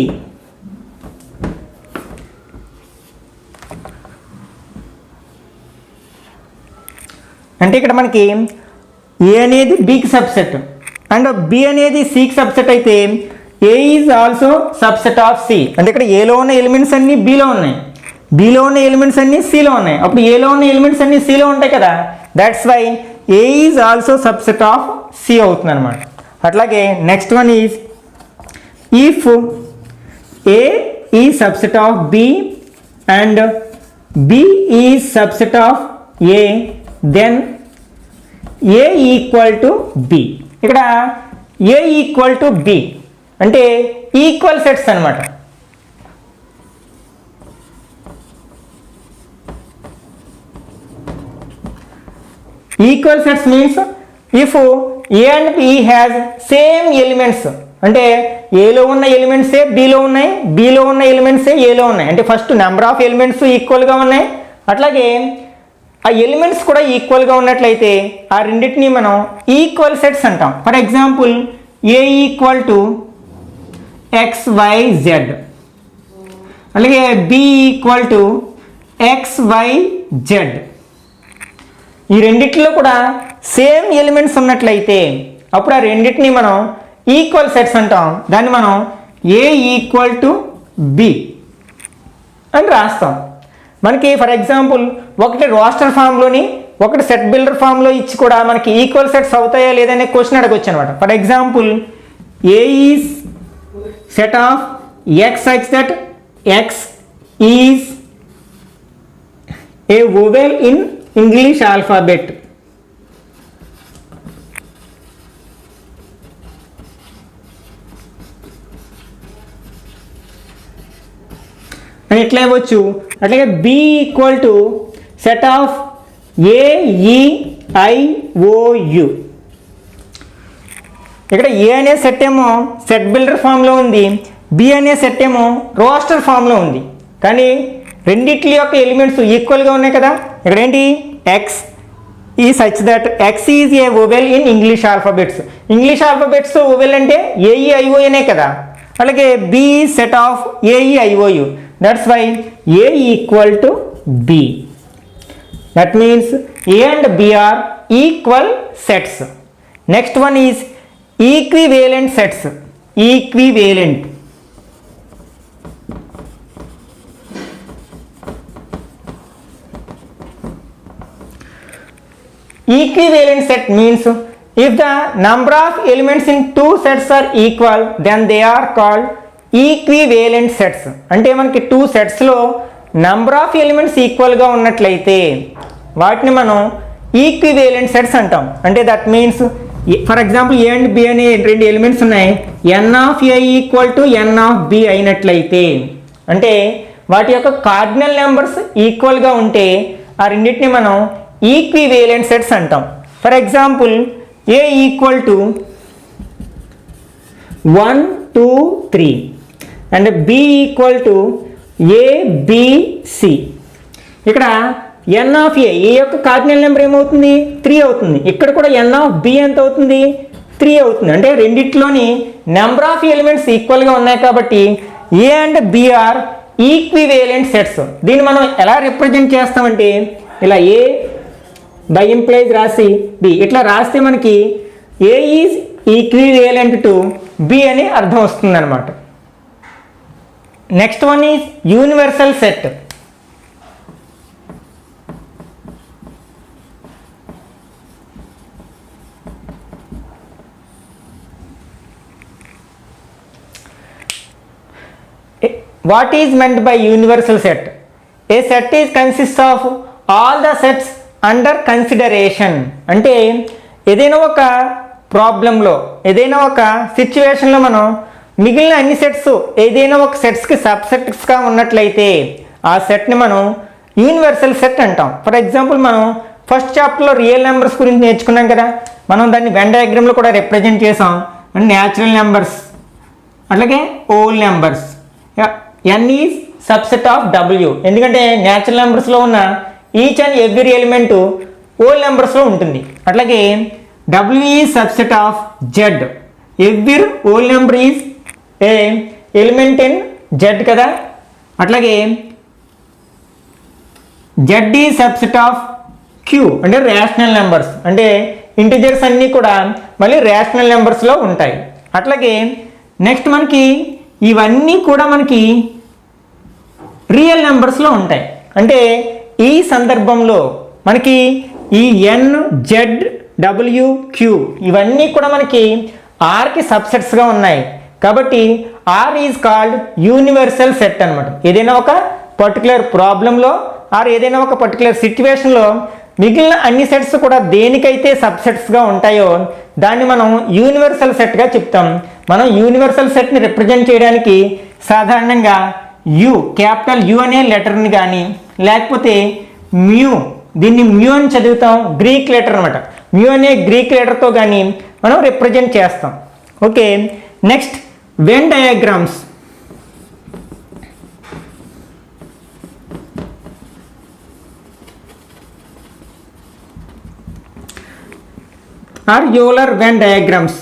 అంటే ఇక్కడ మనకి ఏ అనేది బికి సబ్సెట్ అండ్ బి అనేది సికి subset అయితే A is also subset of C. అంటే ఇక్కడ ఏలో ఉన్న ఎలిమెంట్స్ అన్నీ బిలో ఉన్నాయి, బిలో ఉన్న ఎలిమెంట్స్ అన్నీ సిలో ఉన్నాయి, అప్పుడు ఏలో ఉన్న ఎలిమెంట్స్ అన్నీ సిలో ఉంటాయి కదా. That's why A is also subset of C అవుతుంది అనమాట. అట్లాగే next one is if A is subset of B and B is subset of A, then A equal to B. ఇక్కడ ఏ ఈక్వల్ టు బి అంటే equal sets అనమాట. Equal sets means if A and B has same elements. అంటే ఏలో ఉన్న ఎలిమెంట్సే below ఉన్నాయి, below ఉన్న ఎలిమెంట్సే ఏలో ఉన్నాయి. అంటే ఫస్ట్ నెంబర్ ఆఫ్ ఎలిమెంట్స్ ఈక్వల్గా ఉన్నాయి, అట్లాగే ఆ ఎలిమెంట్స్ కూడా ఈక్వల్గా ఉన్నట్లయితే ఆ రెండింటినీ మనం ఈక్వల్ సెట్స్ అంటాం. For example A equal to XYZ, అలాగే బి ఈక్వల్ టు XYZ. ఈ రెండిట్లో కూడా సేమ్ ఎలిమెంట్స్ ఉన్నట్లయితే అప్పుడు ఆ రెండింటిని మనం ఈక్వల్ సెట్స్ అంటాం. దాన్ని మనం ఏ ఈక్వల్ టు బి అని రాస్తాం. మనకి ఫర్ ఎగ్జాంపుల్ ఒకటి రోస్టర్ ఫామ్లోని ఒకటి సెట్ బిల్డర్ ఫామ్లో ఇచ్చి కూడా మనకి ఈక్వల్ సెట్స్ అవుతాయా లేదనే క్వశ్చన్ అడగొచ్చు అనమాట. For example A is set of x such that x is a vowel in English alphabet. అని ఇట్లా ఇవ్వచ్చు. అట్లాగే B equal to set of AEIOU. ఇక్కడ ఏ అనే సెట్ ఏమో సెట్ బిల్డర్ ఫామ్లో ఉంది, బి అనే సెట్ ఏమో రోస్టర్ ఫామ్లో ఉంది. కానీ రెండిట్ల యొక్క ఎలిమెంట్స్ ఈక్వల్గా ఉన్నాయి కదా. ఇక్కడ ఏంటి x is such that x is a vowel in English alphabets. English alphabets vowel అంటే AEIOనే కదా. అలాగే B set of AEIOU. That's why A equal to B. That means A and B are equal sets. Next one is equivalent sets. Equivalent. Equivalent set means if the number of elements in two sets are equal, then they are called equivalent sets. అంటే మనకి two సెట్స్లో number of elements ఈక్వల్గా ఉన్నట్లయితే వాటిని మనం equivalent sets అంటాం. అంటే that means for example A and B అనే రెండు ఎలిమెంట్స్ ఉన్నాయి. N of A equal to n of B అయినట్లయితే, అంటే వాటి యొక్క కార్డినల్ నెంబర్స్ ఈక్వల్గా ఉంటే ఆ రెండింటిని మనం ఈక్వివేలెంట్ సెట్స్ అంటాం. For example A equal to 1 2 3 and B equal to ABC. ఇక్కడ ఎన్ ఆఫ్ ఏ యొక్క కార్డినల్ నెంబర్ ఏమవుతుంది 3 అవుతుంది. ఇక్కడ కూడా ఎన్ ఆఫ్ బి ఎంత అవుతుంది 3 అవుతుంది. అంటే రెండిట్లోని నెంబర్ ఆఫ్ ఎలిమెంట్స్ ఈక్వల్గా ఉన్నాయి కాబట్టి A and B are equivalent sets. దీన్ని మనం ఎలా రిప్రజెంట్ చేస్తామంటే ఇలా ఏ బై ఇంప్లైజ్ రాసి బి ఇట్లా రాస్తే మనకి A is equivalent to B అని అర్థం వస్తుంది అనమాట. Next one is universal set. What is meant by universal set? A set is consists of all the sets under consideration. అంటే ఏదైనా ఒక ప్రాబ్లంలో ఏదైనా ఒక సిచ్యువేషన్లో మనం మిగిలిన అన్ని సెట్స్ ఏదైనా ఒక సెట్స్కి సబ్సెట్స్గా ఉన్నట్లయితే ఆ సెట్ని మనం యూనివర్సల్ సెట్ అంటాం. ఫర్ ఎగ్జాంపుల్ మనం ఫస్ట్ చాప్టర్లో రియల్ నెంబర్స్ గురించి నేర్చుకున్నాం కదా. మనం దాన్ని వెన్ డయాగ్రామ్లో కూడా రిప్రజెంట్ చేసాం. అండ్ న్యాచురల్ నెంబర్స్ అట్లాగే whole numbers. N is subset of W. ఎందుకంటే న్యాచురల్ నెంబర్స్లో ఉన్న each and every element whole నెంబర్స్లో ఉంటుంది. అట్లాగే W is subset of Z. Every whole number is a element in Z కదా. అట్లాగే Z is subset of Q అంటే rational numbers. అంటే ఇంటిజర్స్ అన్నీ కూడా మళ్ళీ రేషనల్ నెంబర్స్లో ఉంటాయి. అట్లాగే నెక్స్ట్ మనకి ఇవన్నీ కూడా మనకి రియల్ నెంబర్స్లో ఉంటాయి. అంటే ఈ సందర్భంలో మనకి ఈ ఎన్ జెడ్ డబ్ల్యూ క్యూ ఇవన్నీ కూడా మనకి ఆర్కి సబ్సెట్స్గా ఉన్నాయి. కాబట్టి R is called universal set అనమాట. ఏదైనా ఒక పర్టికులర్ ప్రాబ్లంలో ఆర్ ఏదైనా ఒక పర్టికులర్ సిచ్యువేషన్లో మిగిలిన అన్ని సెట్స్ కూడా దేనికైతే సబ్సెట్స్గా ఉంటాయో దాన్ని మనం యూనివర్సల్ సెట్గా చెప్తాం. మనం యూనివర్సల్ సెట్ని రిప్రజెంట్ చేయడానికి సాధారణంగా యు క్యాపిటల్ యు అనే లెటర్ని కానీ లేకపోతే మ్యూ దీన్ని మ్యూ అని చదువుతాం. గ్రీక్ లెటర్ అనమాట. మ్యూ అనే గ్రీక్ లెటర్తో కానీ మనం రిప్రజెంట్ చేస్తాం. Okay, next Venn diagrams. Or Euler Venn diagrams.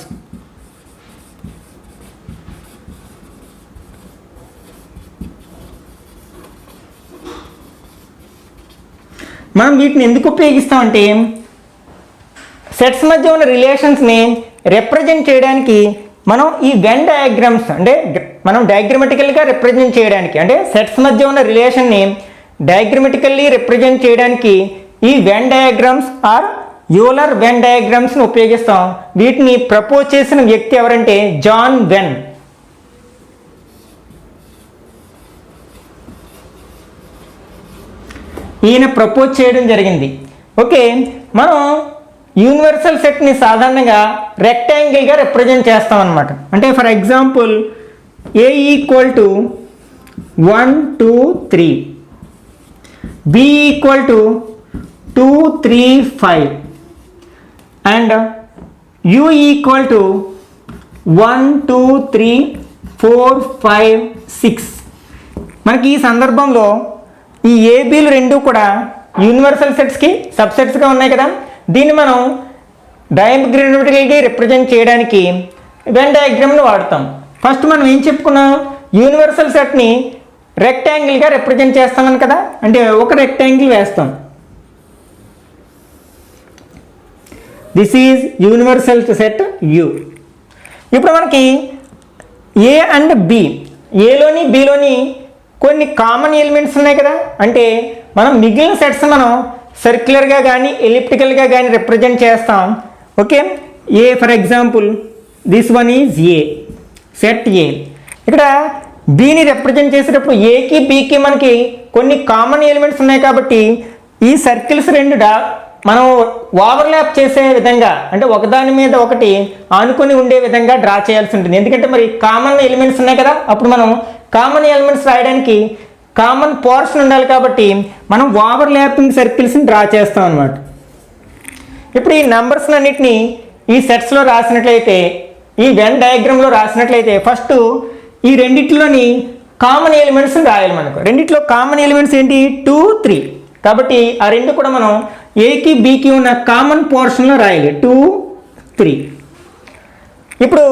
మనం వీటిని ఎందుకు ఉపయోగిస్తామంటే సెట్స్ మధ్య ఉన్న రిలేషన్స్ని రిప్రజెంట్ చేయడానికి మనం ఈ వెన్ డయాగ్రామ్స్ అంటే మనం డయాగ్రమెటికల్గా రిప్రజెంట్ చేయడానికి అంటే సెట్స్ మధ్య ఉన్న రిలేషన్ని డయాగ్రమెటికల్లీ రిప్రజెంట్ చేయడానికి ఈ Venn diagrams or Euler Venn డయాగ్రామ్స్ని ఉపయోగిస్తాం. వీటిని ప్రపోజ్ చేసిన వ్యక్తి ఎవరంటే జాన్ వెన్. ఈయన ప్రపోజ్ చేయడం జరిగింది. ఓకే, మనం యూనివర్సల్ సెట్ని సాధారణంగా రెక్టాంగిల్గా రిప్రజెంట్ చేస్తాం అనమాట. అంటే for example A equal to 1 2 3, B equal to 2 3 5, and U equal to 1 2 3 4 5 6. మనకి ఈ సందర్భంలో ఈ ఏబీలు రెండు కూడా యూనివర్సల్ సెట్స్కి సబ్సెట్స్గా ఉన్నాయి కదా. దీన్ని మనం డయాగ్రమాటికల్గా రిప్రజెంట్ చేయడానికి వెన్ డయాగ్రామ్ను వాడతాం. ఫస్ట్ మనం ఏం చెప్పుకున్నాం, యూనివర్సల్ సెట్ని రెక్టాంగిల్గా రిప్రజెంట్ చేస్తామని కదా, అంటే ఒక రెక్టాంగిల్ వేస్తాం. This is universal set you. ఇప్పుడు మనకి ఏ అండ్ బి, ఏలోని బిలోని కొన్ని కామన్ ఎలిమెంట్స్ ఉన్నాయి కదా, అంటే మనం మిగిలిన సెట్స్ మనం సర్క్యులర్గా కానీ ఎలిప్టికల్గా కానీ రిప్రజెంట్ చేస్తాం. Okay, a for example this one is A, set A. ఇక్కడ బిని రిప్రజెంట్ చేసేటప్పుడు ఏకి బికి మనకి కొన్ని కామన్ ఎలిమెంట్స్ ఉన్నాయి కాబట్టి ఈ సర్కిల్స్ రెండు మనం ఓవర్లాప్ చేసే విధంగా, అంటే ఒకదాని మీద ఒకటి ఆనుకొని ఉండే విధంగా డ్రా చేయాల్సి ఉంటుంది. ఎందుకంటే మరి కామన్ ఎలిమెంట్స్ ఉన్నాయి కదా, అప్పుడు మనం కామన్ ఎలిమెంట్స్ రాయడానికి కామన్ పోర్షన్ ఉండాలి కాబట్టి మనం ఓవర్లాపింగ్ సర్కిల్స్ని డ్రా చేస్తాం అన్నమాట. ఇప్పుడు ఈ నెంబర్స్ అన్నిటిని ఈ సెట్స్లో రాసినట్లయితే, ఈ వెన్ డయాగ్రామ్లో రాసినట్లయితే ఫస్ట్ ఈ రెండిట్లోని కామన్ ఎలిమెంట్స్ని రాయాలి. మనకు రెండిట్లో కామన్ ఎలిమెంట్స్ ఏంటి, 2 3, కాబట్టి ఆ రెండు కూడా మనం ఏకి బికి ఉన్న కామన్ పోర్షన్లో రాయాలి, 2 3. ఇప్పుడు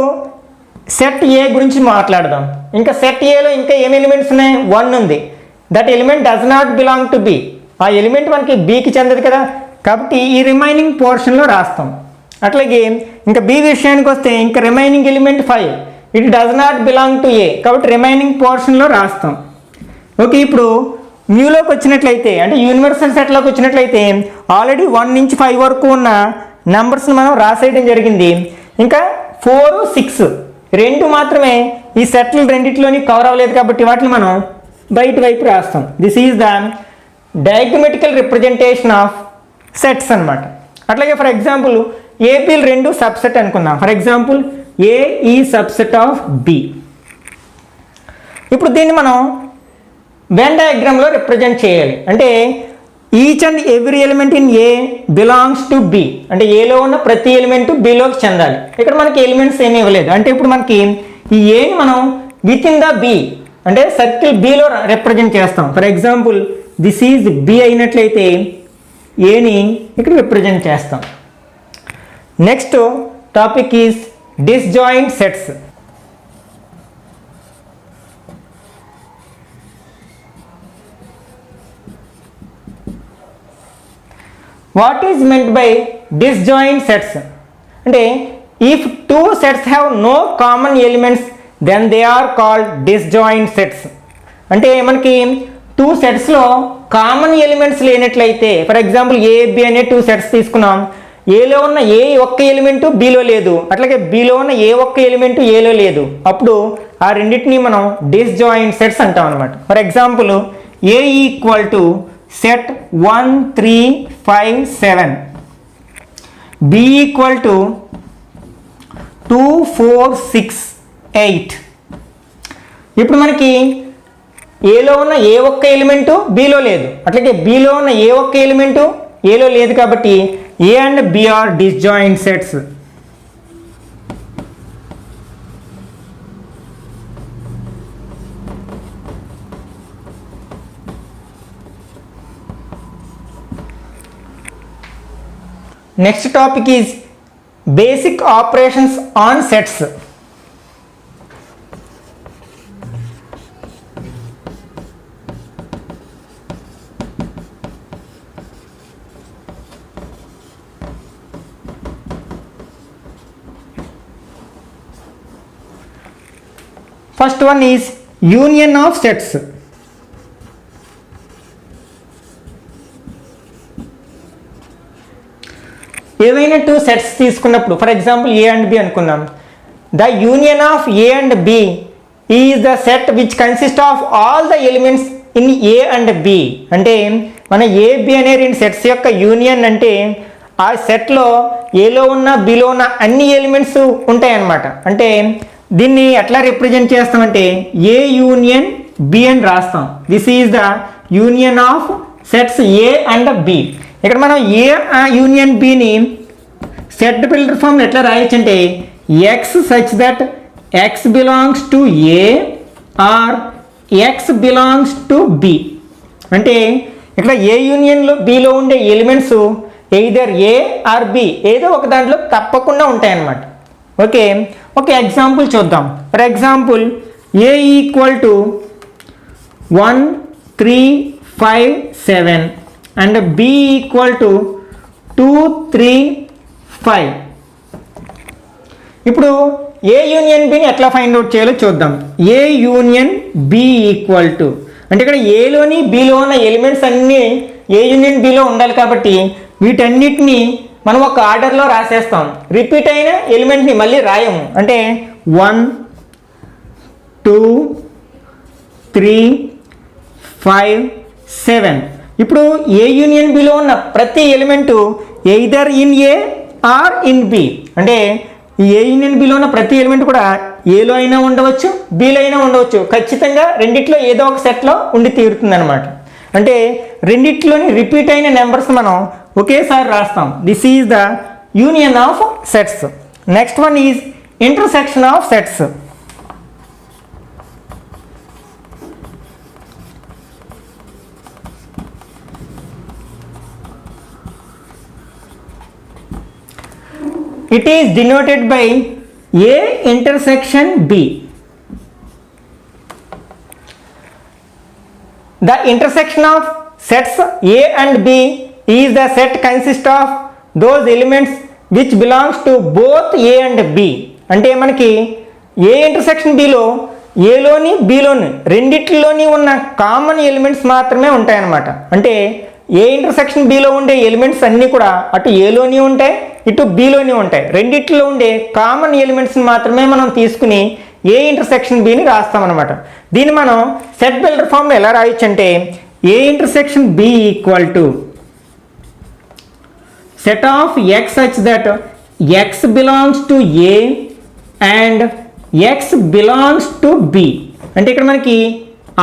సెట్ ఏ గురించి మాట్లాడదాం. ఇంకా సెట్ ఏలో ఇంకా ఏమి ఎలిమెంట్స్ ఉన్నాయి, 1 ఉంది. That element does not belong to be, ఆ ఎలిమెంట్ మనకి బికి చెందదు కదా, కాబట్టి ఈ రిమైనింగ్ పోర్షన్లో రాస్తాం. అట్లాగే ఇంకా బి విషయానికి వస్తే ఇంకా remaining element 5, it does not belong to A, కాబట్టి రిమైనింగ్ పోర్షన్లో రాస్తాం. ఓకే, ఇప్పుడు మ్యూలోకి వచ్చినట్లయితే, అంటే యూనివర్సల్ సెట్లోకి వచ్చినట్లయితే ఆల్రెడీ 1 నుంచి 5 వరకు ఉన్న నెంబర్స్ని మనం రాసేయడం జరిగింది. ఇంకా 4 6 రెండు మాత్రమే ఈ సెట్లు రెండిట్లోని కవర్ అవ్వలేదు కాబట్టి వాటిని మనం బయట వైపు రాస్తాం. This is the diagrammatical representation of sets అన్నమాట. అట్లాగే ఫర్ ఎగ్జాంపుల్ ఏపీలు రెండు సబ్సెట్ అనుకుందాం. ఫర్ ఎగ్జాంపుల్ ఏ ఈ సబ్సెట్ ఆఫ్ బి. ఇప్పుడు దీన్ని మనం వెన్ డయాగ్రామ్లో రిప్రజెంట్ చేయాలి. అంటే each and every element in A belongs to B, అంటే ఏలో ఉన్న ప్రతి ఎలిమెంట్ బిలోకి చెందాలి. ఇక్కడ మనకి ఎలిమెంట్స్ ఏమీ ఇవ్వలేదు, అంటే ఇప్పుడు మనకి ఈ ఏని మనం విత్ ఇన్ ద బి, అంటే సర్కిల్ బిలో రిప్రజెంట్ చేస్తాం. For example this is B అయినట్లయితే ఏని ఇక్కడ రిప్రజెంట్ చేస్తాం. Next topic is disjoint sets. What is meant by disjoint sets అంటే if two sets have no common elements then they are called disjoint sets. అంటే మనకి two సెట్స్లో common elements లేనట్లయితే, for example A B అనే two sets తీసుకున్నాం, ఏలో ఉన్న ఏ ఒక్క ఎలిమెంటు బిలో లేదు, అట్లాగే బిలో ఉన్న ఏ ఒక్క ఎలిమెంటు ఏలో లేదు, అప్పుడు ఆ రెండింటిని మనం డిస్జాయింట్ సెట్స్ అంటాం అనమాట. For example A equal to set 1 3 5 7, B equal to 2 4 6 8. ఇప్పుడు మనకి ఏలో ఉన్న ఏ ఒక్క ఎలిమెంటు బిలో లేదు, అట్లాగే బిలో ఉన్న ఏ ఒక్క ఎలిమెంటు ఏలో లేదు, కాబట్టి A and B are disjoint sets. Next topic is basic operations on sets. First one is union of sets. ఏవైనా టూ సెట్స్ తీసుకున్నప్పుడు, for example A and B అనుకుందాం, the union of A and B is the set which consist of all the elements in A and B. అంటే మన ఏ B అనే రెండు sets యొక్క union అంటే ఆ సెట్లో ఏలో ఉన్న బిలో ఉన్న అన్ని ఎలిమెంట్స్ ఉంటాయి అన్నమాట. అంటే దీన్ని ఎట్లా రిప్రజెంట్ చేస్తామంటే ఏ యూనియన్ బి అని రాస్తాం. This is the union of sets A and B. ఇక్కడ మనం ఏ యూనియన్ బిని సెట్ బిల్డర్ ఫామ్ ఎట్లా రాయొచ్చు అంటే x such that x belongs to A or x belongs to B. అంటే ఇక్కడ ఏ యూనియన్లో బిలో ఉండే elements either A or B ఏదో ఒక దాంట్లో తప్పకుండా ఉంటాయన్నమాట. ఓకే, ఒక ఎగ్జాంపుల్ చూద్దాం. For example A equal to 1 3 5 7 and B equal to 2 3 5. ఇప్పుడు ఏ యూనియన్ బిని ఎట్లా ఫైండ్ అవుట్ చేయాలో చూద్దాం. ఏ యూనియన్ బి ఈక్వల్ టు అంటే ఇక్కడ ఏలోని బిలో ఉన్న ఎలిమెంట్స్ అన్నీ ఏ యూనియన్ బిలో ఉండాలి కాబట్టి వీటన్నిటిని మనం ఒక ఆర్డర్లో రాసేస్తాం. రిపీట్ అయిన ఎలిమెంట్ని మళ్ళీ రాయము. అంటే 1 2 3 5 7. ఇప్పుడు ఏ యూనియన్ బిలో ఉన్న ప్రతి element either in A or in B. అంటే ఈ ఏ యూనియన్ బిలో ఉన్న ప్రతి ఎలిమెంట్ కూడా ఏలో అయినా ఉండవచ్చు, బిలో అయినా ఉండవచ్చు. ఖచ్చితంగా రెండిట్లో ఏదో ఒక సెట్లో ఉండి తీరుతుంది అనమాట. అంటే రెండిట్లోని రిపీట్ అయిన నెంబర్స్ మనం ఒకేసారి రాస్తాం. This is the union of sets. Next one is intersection of sets. It is denoted by A intersection B. The intersection of sets A and B is the set consist of those elements which belongs to both A and B. అంటే మనకి A intersection below ఏలోని బిలోని రెండిట్లోని ఉన్న common elements మాత్రమే ఉంటాయన్నమాట. అంటే A intersection below ఉండే elements అన్నీ కూడా అటు ఏలోని ఉంటాయి, ఇటు బిలోని ఉంటాయి. రెండిట్లో ఉండే కామన్ ఎలిమెంట్స్ని మాత్రమే మనం తీసుకుని ఏ ఇంటర్సెక్షన్ బిని రాస్తామన్నమాట. దీన్ని మనం సెట్ బిల్డర్ ఫామ్లో ఎలా రాయొచ్చు అంటే A intersection B equal to set of x such that x belongs to A and x belongs to B. అంటే ఇక్కడ మనకి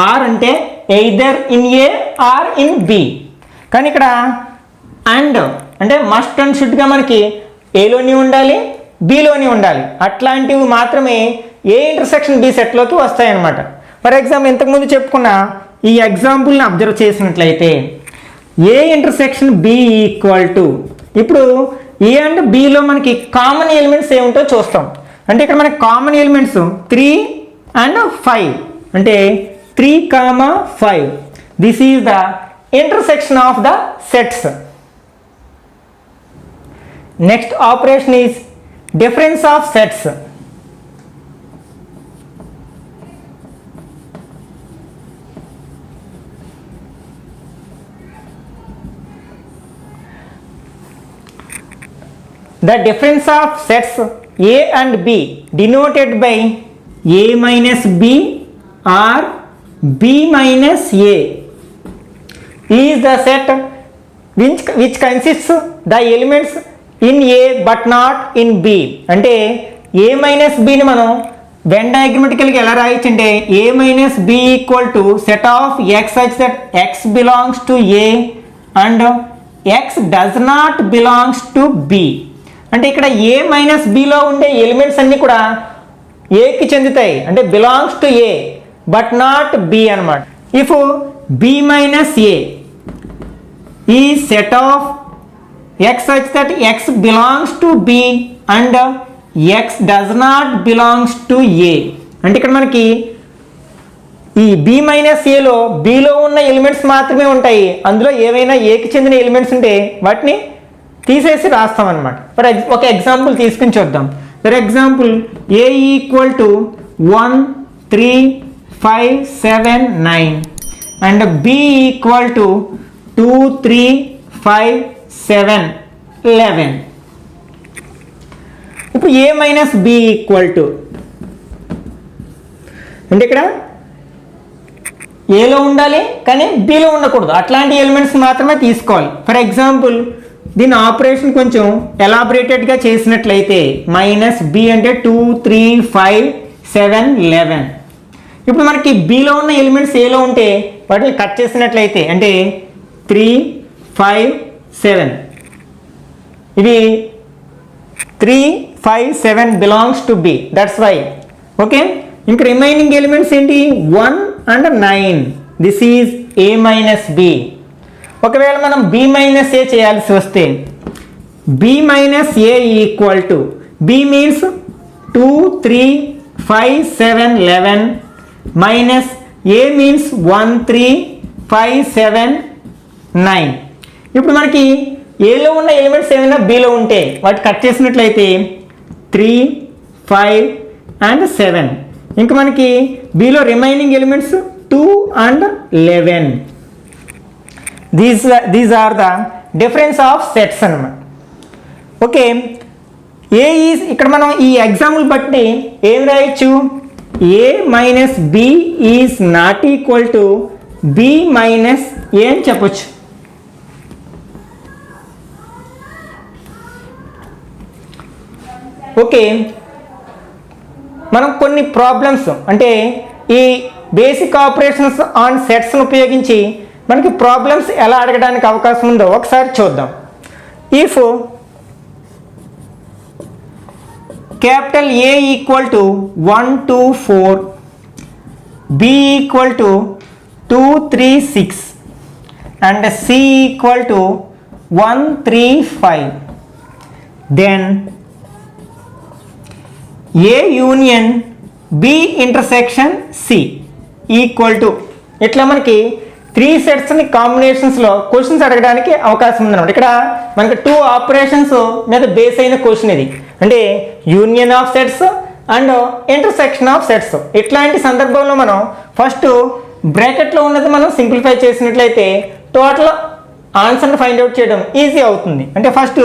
ఆర్ అంటే either in A or in B. కానీ ఇక్కడ అండ్ అంటే మస్ట్ అండ్ షుడ్గా మనకి ఏలోని ఉండాలి, బిలోని ఉండాలి. అట్లాంటివి మాత్రమే ఏ ఇంటర్సెక్షన్ బి సెట్లోకి వస్తాయన్నమాట. ఫర్ ఎగ్జాంపుల్ ఇంతకుముందు చెప్పుకున్న ఈ ఎగ్జాంపుల్ని అబ్జర్వ్ చేసినట్లయితే A intersection B equal to ఇప్పుడు ఏ అండ్ బిలో మనకి కామన్ ఎలిమెంట్స్ ఏమిటో చూస్తాం. అంటే ఇక్కడ మనకి కామన్ ఎలిమెంట్స్ 3 అండ్ 5. అంటే 3, 5. This is the intersection of the sets. Next operation is difference of sets. The difference of sets A and B denoted by A minus B or B minus A is the set which consists the elements in A but not in B. అంటే A minus Bని మనం when డయాగ్రమాటికల్గా ఎలా రాయొచ్చు అంటే A minus B equal to set of X such that X belongs to A and X does not belongs to B. అంటే ఇక్కడ A minus Bలో ఉండే elements అన్నీ కూడా ఏకి చెందుతాయి. అంటే belongs to A but not B అనమాట. If B minus A is set of X such that X belongs to B and X does not belongs to A. అంటే ఇక్కడ మనకి ఈ B మైనస్ ఏలో బిలో ఉన్న ఎలిమెంట్స్ మాత్రమే ఉంటాయి. అందులో ఏవైనా ఏకి చెందిన ఎలిమెంట్స్ ఉంటే వాటిని తీసేసి రాస్తాం అనమాట. ఒక ఎగ్జాంపుల్ తీసుకుని చూద్దాం. For example A equal to 1 3 5 7 9 and B equal to 2 3 5 7 11. ఇప్పుడు ఏ మైనస్ బి ఈక్వల్ టు అంటే ఇక్కడ ఏలో ఉండాలి కానీ బిలో ఉండకూడదు. అట్లాంటి ఎలిమెంట్స్ మాత్రమే తీసుకోవాలి. ఫర్ ఎగ్జాంపుల్ దీని ఆపరేషన్ కొంచెం ఎలాబరేటెడ్గా చేసినట్లయితే మైనస్ బి అంటే 2 3 5 7 11. ఇప్పుడు మనకి బిలో ఉన్న ఎలిమెంట్స్ ఏలో ఉంటే వాటిని కట్ చేసినట్లయితే అంటే 3, 5, 7 ఇవి 3, 5, 7 belongs to B, that's why. Okay, ఇంకా రిమైనింగ్ ఎలిమెంట్స్ ఏంటి 1 and 9, this is A minus B. ఒకవేళ మనం బి మైనస్ ఏ చేయాల్సి వస్తే B minus A equal to B means 2, 3, 5, 7, 11 minus A means 1, 3, 5, 7, 9. ఇప్పుడు మనకి ఏలో ఉన్న ఎలిమెంట్స్ ఏమైనా బిలో ఉంటే వాటి కట్ చేసినట్లయితే 3, 5 and 7. ఇంకా మనకి బిలో remaining elements 2 and 11. These are the difference of sets అన్నమాట. ఓకే, ఏ ఈజ్ ఇక్కడ మనం ఈ ఎగ్జాంపుల్ బట్టి ఏం రాయొచ్చు, A minus B is not equal to B minus A అని చెప్పొచ్చు. ఓకే, మనం కొన్ని ప్రాబ్లమ్స్ అంటే ఈ బేసిక్ ఆపరేషన్స్ ఆన్ సెట్స్ను ఉపయోగించి మనకి ప్రాబ్లమ్స్ ఎలా అడగడానికి అవకాశం ఉందో ఒకసారి చూద్దాం. If capital A equal to 1, 2, 4, B equal to 2, 3, 6 and C equal to 1, 3, 5, then A union B intersection C equal to ఇట్లా మనకి 3 సెట్స్ని కాంబినేషన్స్లో క్వశ్చన్స్ అడగడానికి అవకాశం ఉందన్నమాట. ఇక్కడ మనకి 2 ఆపరేషన్స్ మీద బేస్ అయిన క్వశ్చన్ ఇది, అంటే union of sets and intersection of sets. ఇట్లాంటి సందర్భంలో మనం ఫస్ట్ బ్రాకెట్లో ఉన్నది మనం సింప్లిఫై చేసినట్లయితే టోటల్ ఆన్సర్ని ఫైండ్ అవుట్ చేయడం ఈజీ అవుతుంది. అంటే first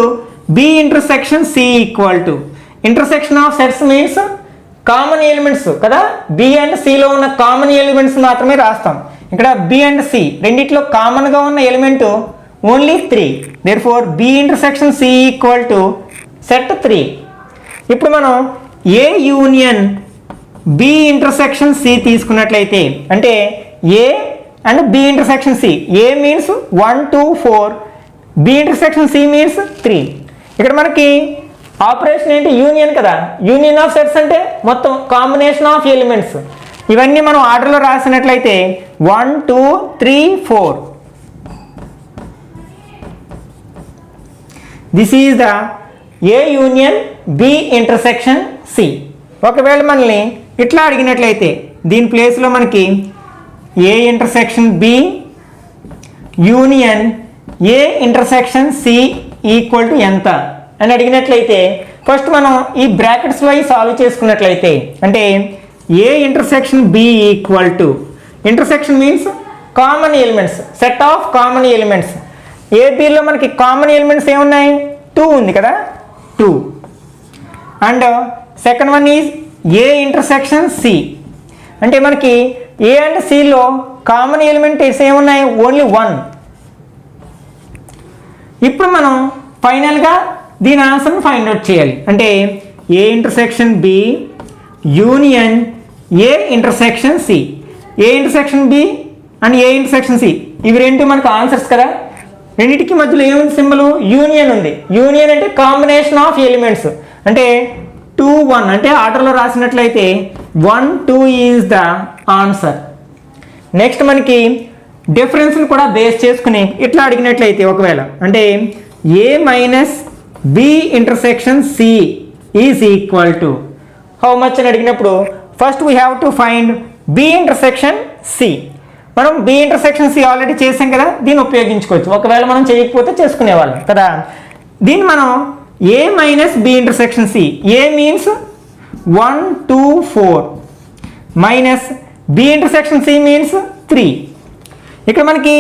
B intersection C equal to intersection of sets means common elements కదా, బి అండ్ సిలో ఉన్న కామన్ ఎలిమెంట్స్ మాత్రమే రాస్తాం. ఇక్కడ బి అండ్ సి రెండిట్లో కామన్గా ఉన్న element only 3, therefore B intersection C equal to set 3. ఇప్పుడు మనం A union B intersection C తీసుకున్నట్లయితే అంటే A and B intersection C, A means 1, 2, 4, B intersection C means 3. ఇక్కడ మనకి ఆపరేషన్ ఏంటి, యూనియన్ కదా, యూనియన్ ఆఫ్ సెట్స్ అంటే మొత్తం కాంబినేషన్ ఆఫ్ ఎలిమెంట్స్. ఇవన్నీ మనం ఆర్డర్లో రాసినట్లయితే 1, 2, 3, 4, this is the A union B intersection C. ఒకవేళ మనల్ని ఇట్లా అడిగినట్లయితే దీని ప్లేస్లో మనకి A intersection B union A intersection C equal to ఎంత అని అడిగినట్లయితే ఫస్ట్ మనం ఈ బ్రాకెట్స్లో సాల్వ్ చేసుకున్నట్లయితే అంటే A intersection B equal to intersection means common elements, set of common elements. ఏబిలో మనకి కామన్ ఎలిమెంట్స్ ఏమున్నాయి, 2 ఉంది కదా, 2. And second one is A intersection C, అంటే మనకి ఏ అండ్ సిలో కామన్ ఎలిమెంట్స్ ఏమున్నాయి, ఓన్లీ 1. ఇప్పుడు మనం ఫైనల్గా దీని ఆన్సర్ని ఫైండ్ అవుట్ చేయాలి. అంటే A intersection B union A intersection C, A intersection B and A intersection C ఇవి రెండు మనకు ఆన్సర్స్ కదా. రెండింటికి మధ్యలో ఏముంది, సింబల్ యూనియన్ ఉంది. యూనియన్ అంటే కాంబినేషన్ ఆఫ్ ఎలిమెంట్స్, అంటే 2, 1 అంటే ఆర్డర్లో రాసినట్లయితే 1, 2 ఈజ్ ద ఆన్సర్. నెక్స్ట్ మనకి డిఫరెన్స్ని కూడా బేస్ చేసుకుని ఇట్లా అడిగినట్లయితే ఒకవేళ అంటే A minus B intersection C is equal to how much అని అడిగినప్పుడు first we have to find B intersection C. మనం బి ఇంటర్సెక్షన్ సి ఆల్రెడీ చేసాం కదా, దీన్ని ఉపయోగించుకోవచ్చు. ఒకవేళ మనం చేయకపోతే చేసుకునేవాళ్ళం కదా. దీన్ని మనం A minus B intersection C, A means 1, 2, 4 minus B intersection C means 3. ఇక్కడ మనకి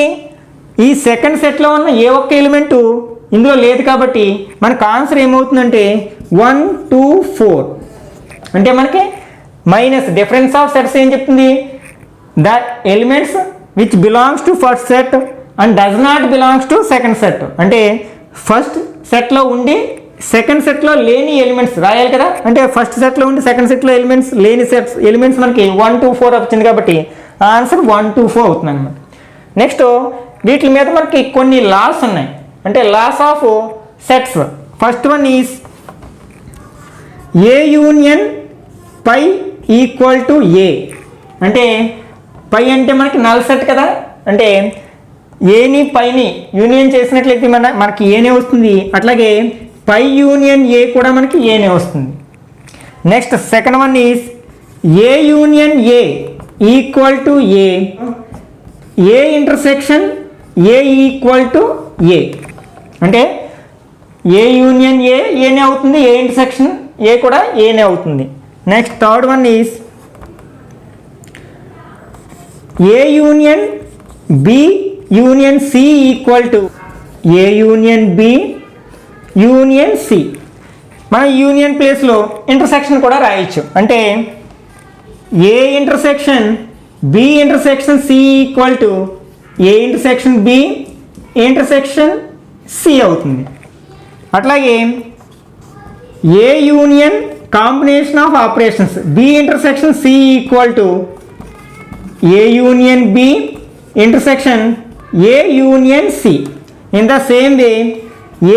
ఈ సెకండ్ సెట్లో ఉన్న ఏ ఒక్క ఎలిమెంటు ఇందులో లేదు కాబట్టి మనకు ఆన్సర్ ఏమవుతుందంటే 1, 2, 4. అంటే మనకి మైనస్ డిఫరెన్స్ ఆఫ్ సెట్స్ ఏం చెప్తుంది, the elements which belongs to first set and does not belongs to second set. అంటే ఫస్ట్ సెట్లో ఉండి సెకండ్ సెట్లో లేని ఎలిమెంట్స్ రాయాలి కదా, అంటే ఫస్ట్ సెట్లో ఉండి సెకండ్ సెట్లో లేని ఎలిమెంట్స్ మనకి 1 2 4 వచ్చింది కాబట్టి ఆన్సర్ 1 2 4 అవుతుంది అనమాట. నెక్స్ట్ వీటి మీద మనకి కొన్ని లాస్ ఉన్నాయి, అంటే laws of sets. First one is A union phi equal to A, అంటే పై అంటే మనకి నల్ సెట్ కదా, అంటే ఏని పైని యూనియన్ చేసినట్లయితే మనకి ఏనే వస్తుంది, అట్లాగే పై యూనియన్ ఏ కూడా మనకి ఏనే వస్తుంది. Next second one is A union A equal to A, A intersection A equal to A, అంటే ఏ యూనియన్ ఏనే అవుతుంది, ఏ ఇంటర్సెక్షన్ ఏ కూడా ఏనే అవుతుంది. Next third one is A union B union C equal to A union B union C. మన union ప్లేస్లో intersection కూడా రాయొచ్చు, అంటే A intersection B intersection C equal to A intersection B intersection C అవుతుంది. అట్లాగే A union combination of operations B intersection C equal to A union B intersection A union C. In the same way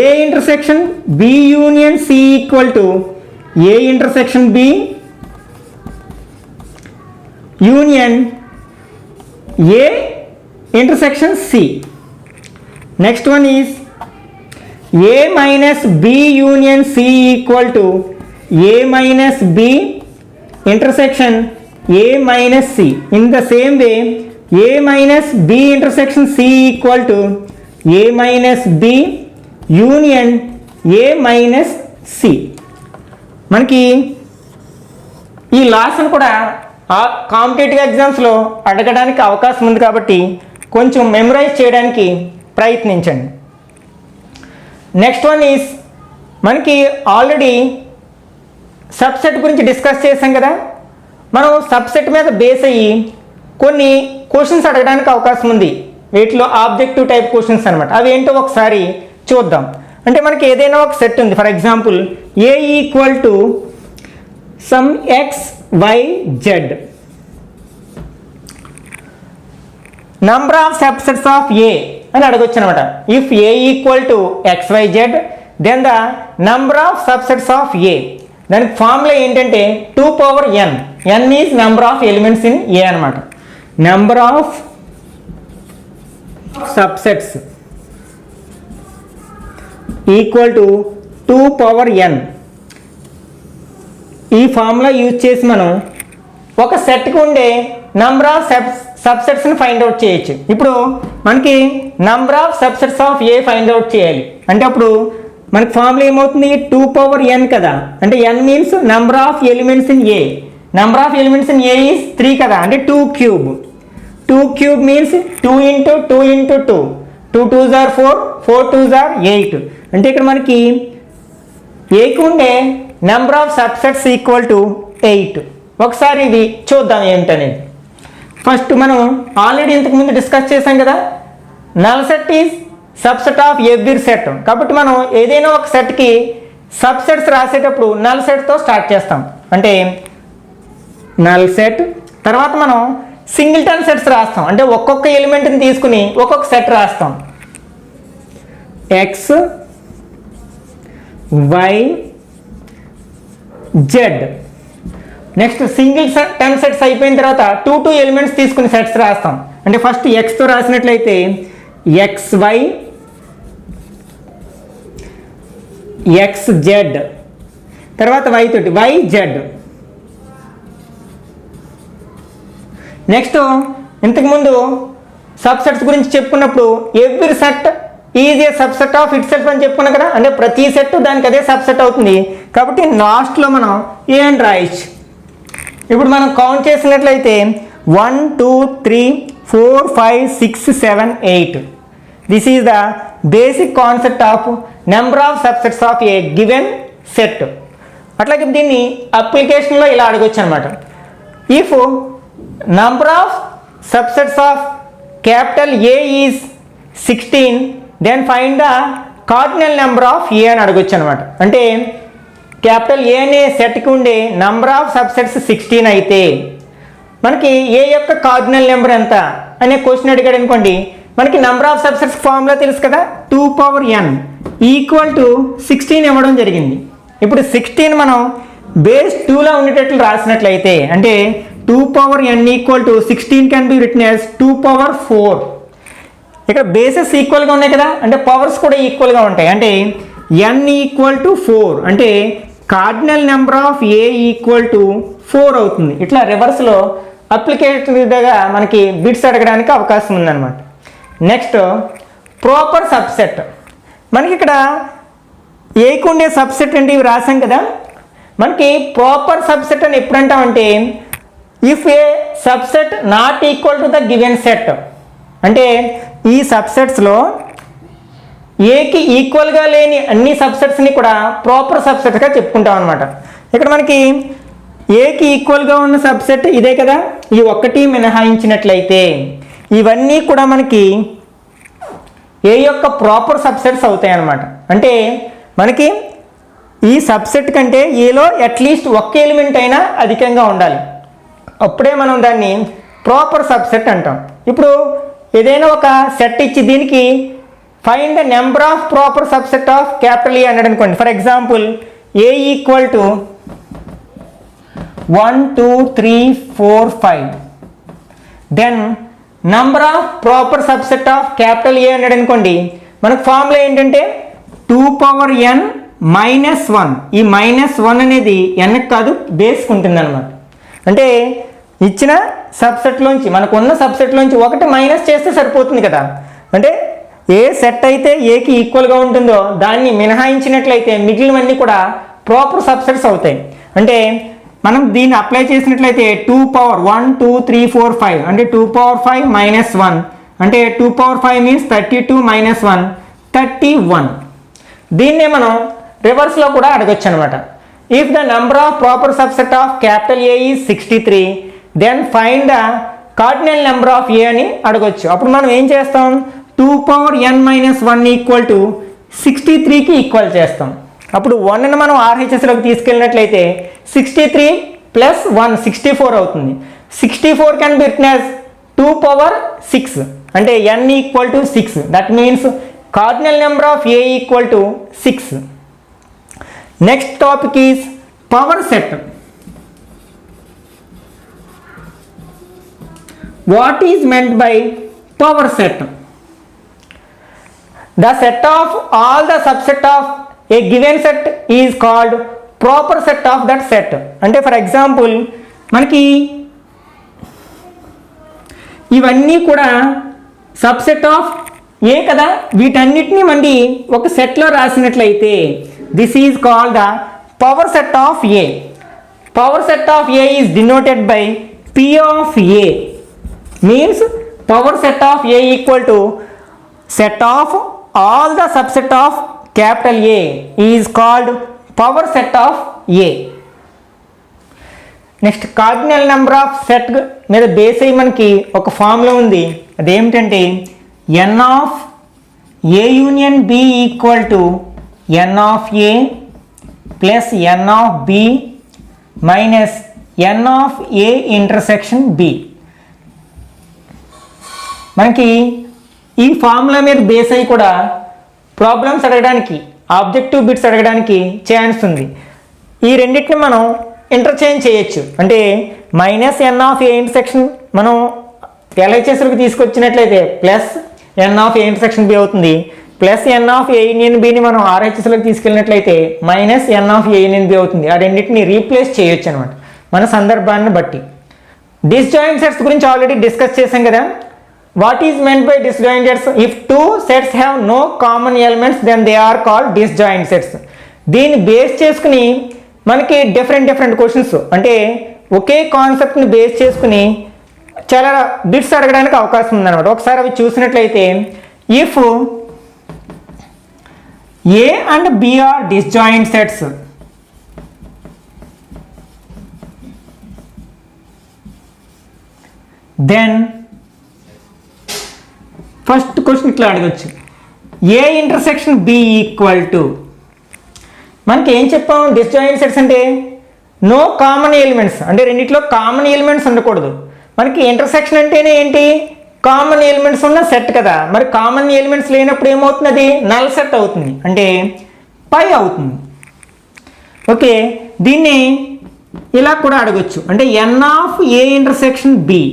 A intersection B union C equal to A intersection B union A intersection C. Next one is A minus B union C equal to A minus B intersection A minus C. In the same way A minus B intersection C equal to A minus B union A minus C. మనకి ఈ లాస్ను కూడా competitive ఎగ్జామ్స్లో అడగడానికి అవకాశం ఉంది కాబట్టి కొంచెం memorise చేయడానికి ప్రయత్నించండి. నెక్స్ట్ వన్ ఈజ్ మనకి ఆల్రెడీ సబ్సెట్ గురించి డిస్కస్ చేసాం కదా, మనం సబ్సెట్ మీద బేస్ అయ్యి కొన్ని క్వశ్చన్స్ అడగడానికి అవకాశం ఉంది. వీటిలో ఆబ్జెక్టివ్ టైప్ క్వశ్చన్స్ అనమాట. అవి ఏంటో ఒకసారి చూద్దాం. అంటే మనకి ఏదైనా ఒక సెట్ ఉంది, for example A equal to some x why z, number of subsets of A అని అడగొచ్చు అనమాట. If A equal to XYZ then the number of subsets of A. దానికి ఫార్ములా ఏంటంటే 2 power n. n is number of elements in A అనమాట. Number of subsets equal to 2 power n. ఈ formula use చేసి మనం ఒక సెట్కి ఉండే number of సబ్సెట్స్ని ఫైండ్ అవుట్ చేయొచ్చు. ఇప్పుడు మనకి number of subsets of A find out చేయాలి అంటే అప్పుడు మనకి ఫార్ములా ఏమవుతుంది, 2 power n కదా, అంటే n means number of elements in A. Number of elements in A is 3 కదా, అంటే 2 cube. 2 cube means 2 into 2 into 2. 2 2s are 4, 4 2s are 8. అంటే ఇక్కడ మనకి ఏకి ఉండే number of subsets equal to 8. ఒకసారి ఇది చూద్దాం ఏమిటనేది. ఫస్ట్ మనం ఆల్రెడీ ఇంతకుముందు డిస్కస్ చేసాం కదా, null set is subset of every set. కాబట్టి మనం ఏదైనా ఒక సెట్కి సబ్సెట్స్ రాసేటప్పుడు నల్ సెట్తో స్టార్ట్ చేస్తాం. అంటే నల్ సెట్ తర్వాత మనం సింగిల్టన్ సెట్స్ రాస్తాం, అంటే ఒక్కొక్క ఎలిమెంట్ని తీసుకుని ఒక్కొక్క సెట్ రాస్తాం. X why Z. Next single set 10 sets అయిపోయిన తర్వాత 2 ఎలిమెంట్స్ తీసుకుని సెట్స్ రాస్తాం. అంటే ఫస్ట్ ఎక్స్తో రాసినట్లయితే ఎక్స్ వై ఎక్స్ జెడ్, తర్వాత వై తోటి వై జెడ్. నెక్స్ట్ ఇంతకుముందు సబ్సెట్స్ గురించి చెప్పుకున్నప్పుడు every set is a subset of itself అని చెప్పుకున్నాం కదా, అంటే ప్రతి సెట్ దానికి అదే సబ్సెట్ అవుతుంది. కాబట్టి లాస్ట్లో మనం ఏ అని రాయొచ్చు. ఇప్పుడు మనం కౌంట్ చేసినట్లయితే 1 2 3 4 5 6 7 8. This is the basic concept of number of subsets of a given set. అట్లాగే దీన్ని అప్లికేషన్లో ఇలా అడగొచ్చు అనమాట. If number of subsets of capital A is 16 then find the cardinal number of A అని అడగొచ్చు అనమాట. అంటే క్యాపిటల్ ఏ అనే సెట్కి ఉండే నెంబర్ ఆఫ్ సబ్సెట్స్ 16 అయితే మనకి ఏ యొక్క కార్డినల్ నెంబర్ ఎంత అనే క్వశ్చన్ అడిగాడు అనుకోండి, మనకి నెంబర్ ఆఫ్ సబ్సెట్స్ ఫార్ములా తెలుసు కదా, 2n = 16 ఇవ్వడం జరిగింది. ఇప్పుడు 16 మనం బేస్ 2లో ఉండేటట్లు రాసినట్లయితే అంటే 2n = 16 can be written as 2^4. ఇక్కడ బేసెస్ ఈక్వల్గా ఉన్నాయి కదా, అంటే పవర్స్ కూడా ఈక్వల్గా ఉంటాయి. అంటే n = 4 అంటే కార్డినల్ నెంబర్ ఆఫ్ ఏ = 4 అవుతుంది. ఇట్లా రివర్స్లో అప్లికేటివ్గా మనకి బిట్స్ అడగడానికి అవకాశం ఉందన్నమాట. Next proper subset. మనకి ఇక్కడ ఏకి ఉండే సబ్సెట్ అంటే ఇవి రాసాం కదా, మనకి ప్రాపర్ సబ్సెట్ అని ఎప్పుడు అంటామంటే if A subset not equal to the given set. అంటే ఈ సబ్సెట్స్లో ఏకి ఈక్వల్గా లేని అన్ని సబ్సెట్స్ని కూడా ప్రాపర్ సబ్సెట్గా చెప్పుకుంటాం అనమాట. ఇక్కడ మనకి ఏకి ఈక్వల్గా ఉన్న సబ్సెట్ ఇదే కదా, ఈ ఒక్కటి మినహాయించినట్లయితే ఇవన్నీ కూడా మనకి ఏ యొక్క ప్రాపర్ సబ్సెట్స్ అవుతాయి అన్నమాట. అంటే మనకి ఈ సబ్సెట్ కంటే ఏలో అట్లీస్ట్ ఒక్క ఎలిమెంట్ అయినా అధికంగా ఉండాలి, అప్పుడే మనం దాన్ని ప్రాపర్ సబ్సెట్ అంటాం. ఇప్పుడు ఏదైనా ఒక సెట్ ఇచ్చి దీనికి find the number of proper subset of capital A అన్నాడు అనుకోండి. For example A = 1 2 3 4 5 then number of proper subset of capital A అన్నాడు అనుకోండి, మనకు ఫార్ములా ఏంటంటే 2n - 1. ఈ -1 అనేది ఎన్కి కాదు బేస్కి ఉంటుంది అనమాట. అంటే ఇచ్చిన సబ్సెట్లోంచి మనకు ఉన్న సబ్సెట్లోంచి ఒకటి మైనస్ చేస్తే సరిపోతుంది కదా. అంటే ఏ సెట్ అయితే ఏకి ఈక్వల్గా ఉంటుందో దాన్ని మినహాయించినట్లయితే మిగిలినవన్నీ కూడా ప్రాపర్ సబ్సెట్స్ అవుతాయి. అంటే మనం దీన్ని అప్లై చేసినట్లయితే 2^1 2 3 4 5 అంటే 2^5 - 1 అంటే 2^5 మీన్స్ 32 - 1 31. దీన్నే మనం రివర్స్లో కూడా అడగొచ్చు అనమాట. If the number of proper subset of capital A is 63 then find the cardinal number of A అని అడగొచ్చు. అప్పుడు మనం ఏం చేస్తాం, 2n - 1 = 63కి ఈక్వల్ చేస్తాం. అప్పుడు 1ని మనం RHSలోకి తీసుకెళ్ళినట్లయితే 63 + 1 64 అవుతుంది. 64 కెన్ బి రిటన్ యాజ్ 2^6 అంటే n = 6. That means cardinal number of A = 6. Next topic is power set. What is meant by power set? The set of all the subset of a given set is called proper set of that set. అంటే for example మనకి ఇవన్నీ కూడా subset of ఏ కదా, వీటన్నిటిని మళ్ళీ ఒక సెట్లో రాసినట్లయితే this is called the power set of A. Power set of A is denoted by P of A. Means power set of A = set of all the subset of capital A is called power set of A. Next cardinal number of set మీద base అయ్యి మనకి ఒక formula ఉంది. అదేమిటంటే n of A union B = n of A plus n of B minus n of A intersection B. మనకి ఈ formula మీద base అయ్యి కూడా ప్రాబ్లమ్స్ అడగడానికి, ఆబ్జెక్టివ్ బిట్స్ అడగడానికి ఛాన్స్ ఉంది. ఈ రెండింటిని మనం ఇంటర్చేంజ్ చేయొచ్చు. అంటే -n of A intersection మనం LHSలోకి తీసుకొచ్చినట్లయితే +n of A intersection B అవుతుంది. +n of A union Bని మనం RHSలోకి తీసుకెళ్ళినట్లయితే -n of A union B అవుతుంది. ఆ రెండింటిని రీప్లేస్ చేయొచ్చు అనమాట మన సందర్భాన్ని బట్టి. డిస్జాయింట్ సెట్స్ గురించి ఆల్రెడీ డిస్కస్ చేసాం కదా. What is meant by disjoint sets? If two sets have no common elements then they are called disjoint sets. దీన్ని బేస్ చేసుకుని మనకి డిఫరెంట్ క్వశ్చన్స్, అంటే ఒకే కాన్సెప్ట్ని బేస్ చేసుకుని చాలా బిట్స్ అడగడానికి అవకాశం ఉందన్నమాట. ఒకసారి అవి చూసినట్లయితే if A and B are disjoint sets then first question ఇట్లా అడగచ్చు, A intersection B equal to, మనకి ఏం చెప్పాం డిస్జాయింట్ సెట్స్ అంటే నో కామన్ ఎలిమెంట్స్, అంటే రెండిట్లో కామన్ ఎలిమెంట్స్ ఉండకూడదు. మనకి ఇంటర్సెక్షన్ అంటేనే ఏంటి, కామన్ ఎలిమెంట్స్ ఉన్న సెట్ కదా. మరి కామన్ ఎలిమెంట్స్ లేనప్పుడు ఏమవుతుంది, అది నల్ సెట్ అవుతుంది, అంటే పై అవుతుంది. ఓకే, దీన్ని ఇలా కూడా అడగొచ్చు, అంటే n of A intersection B,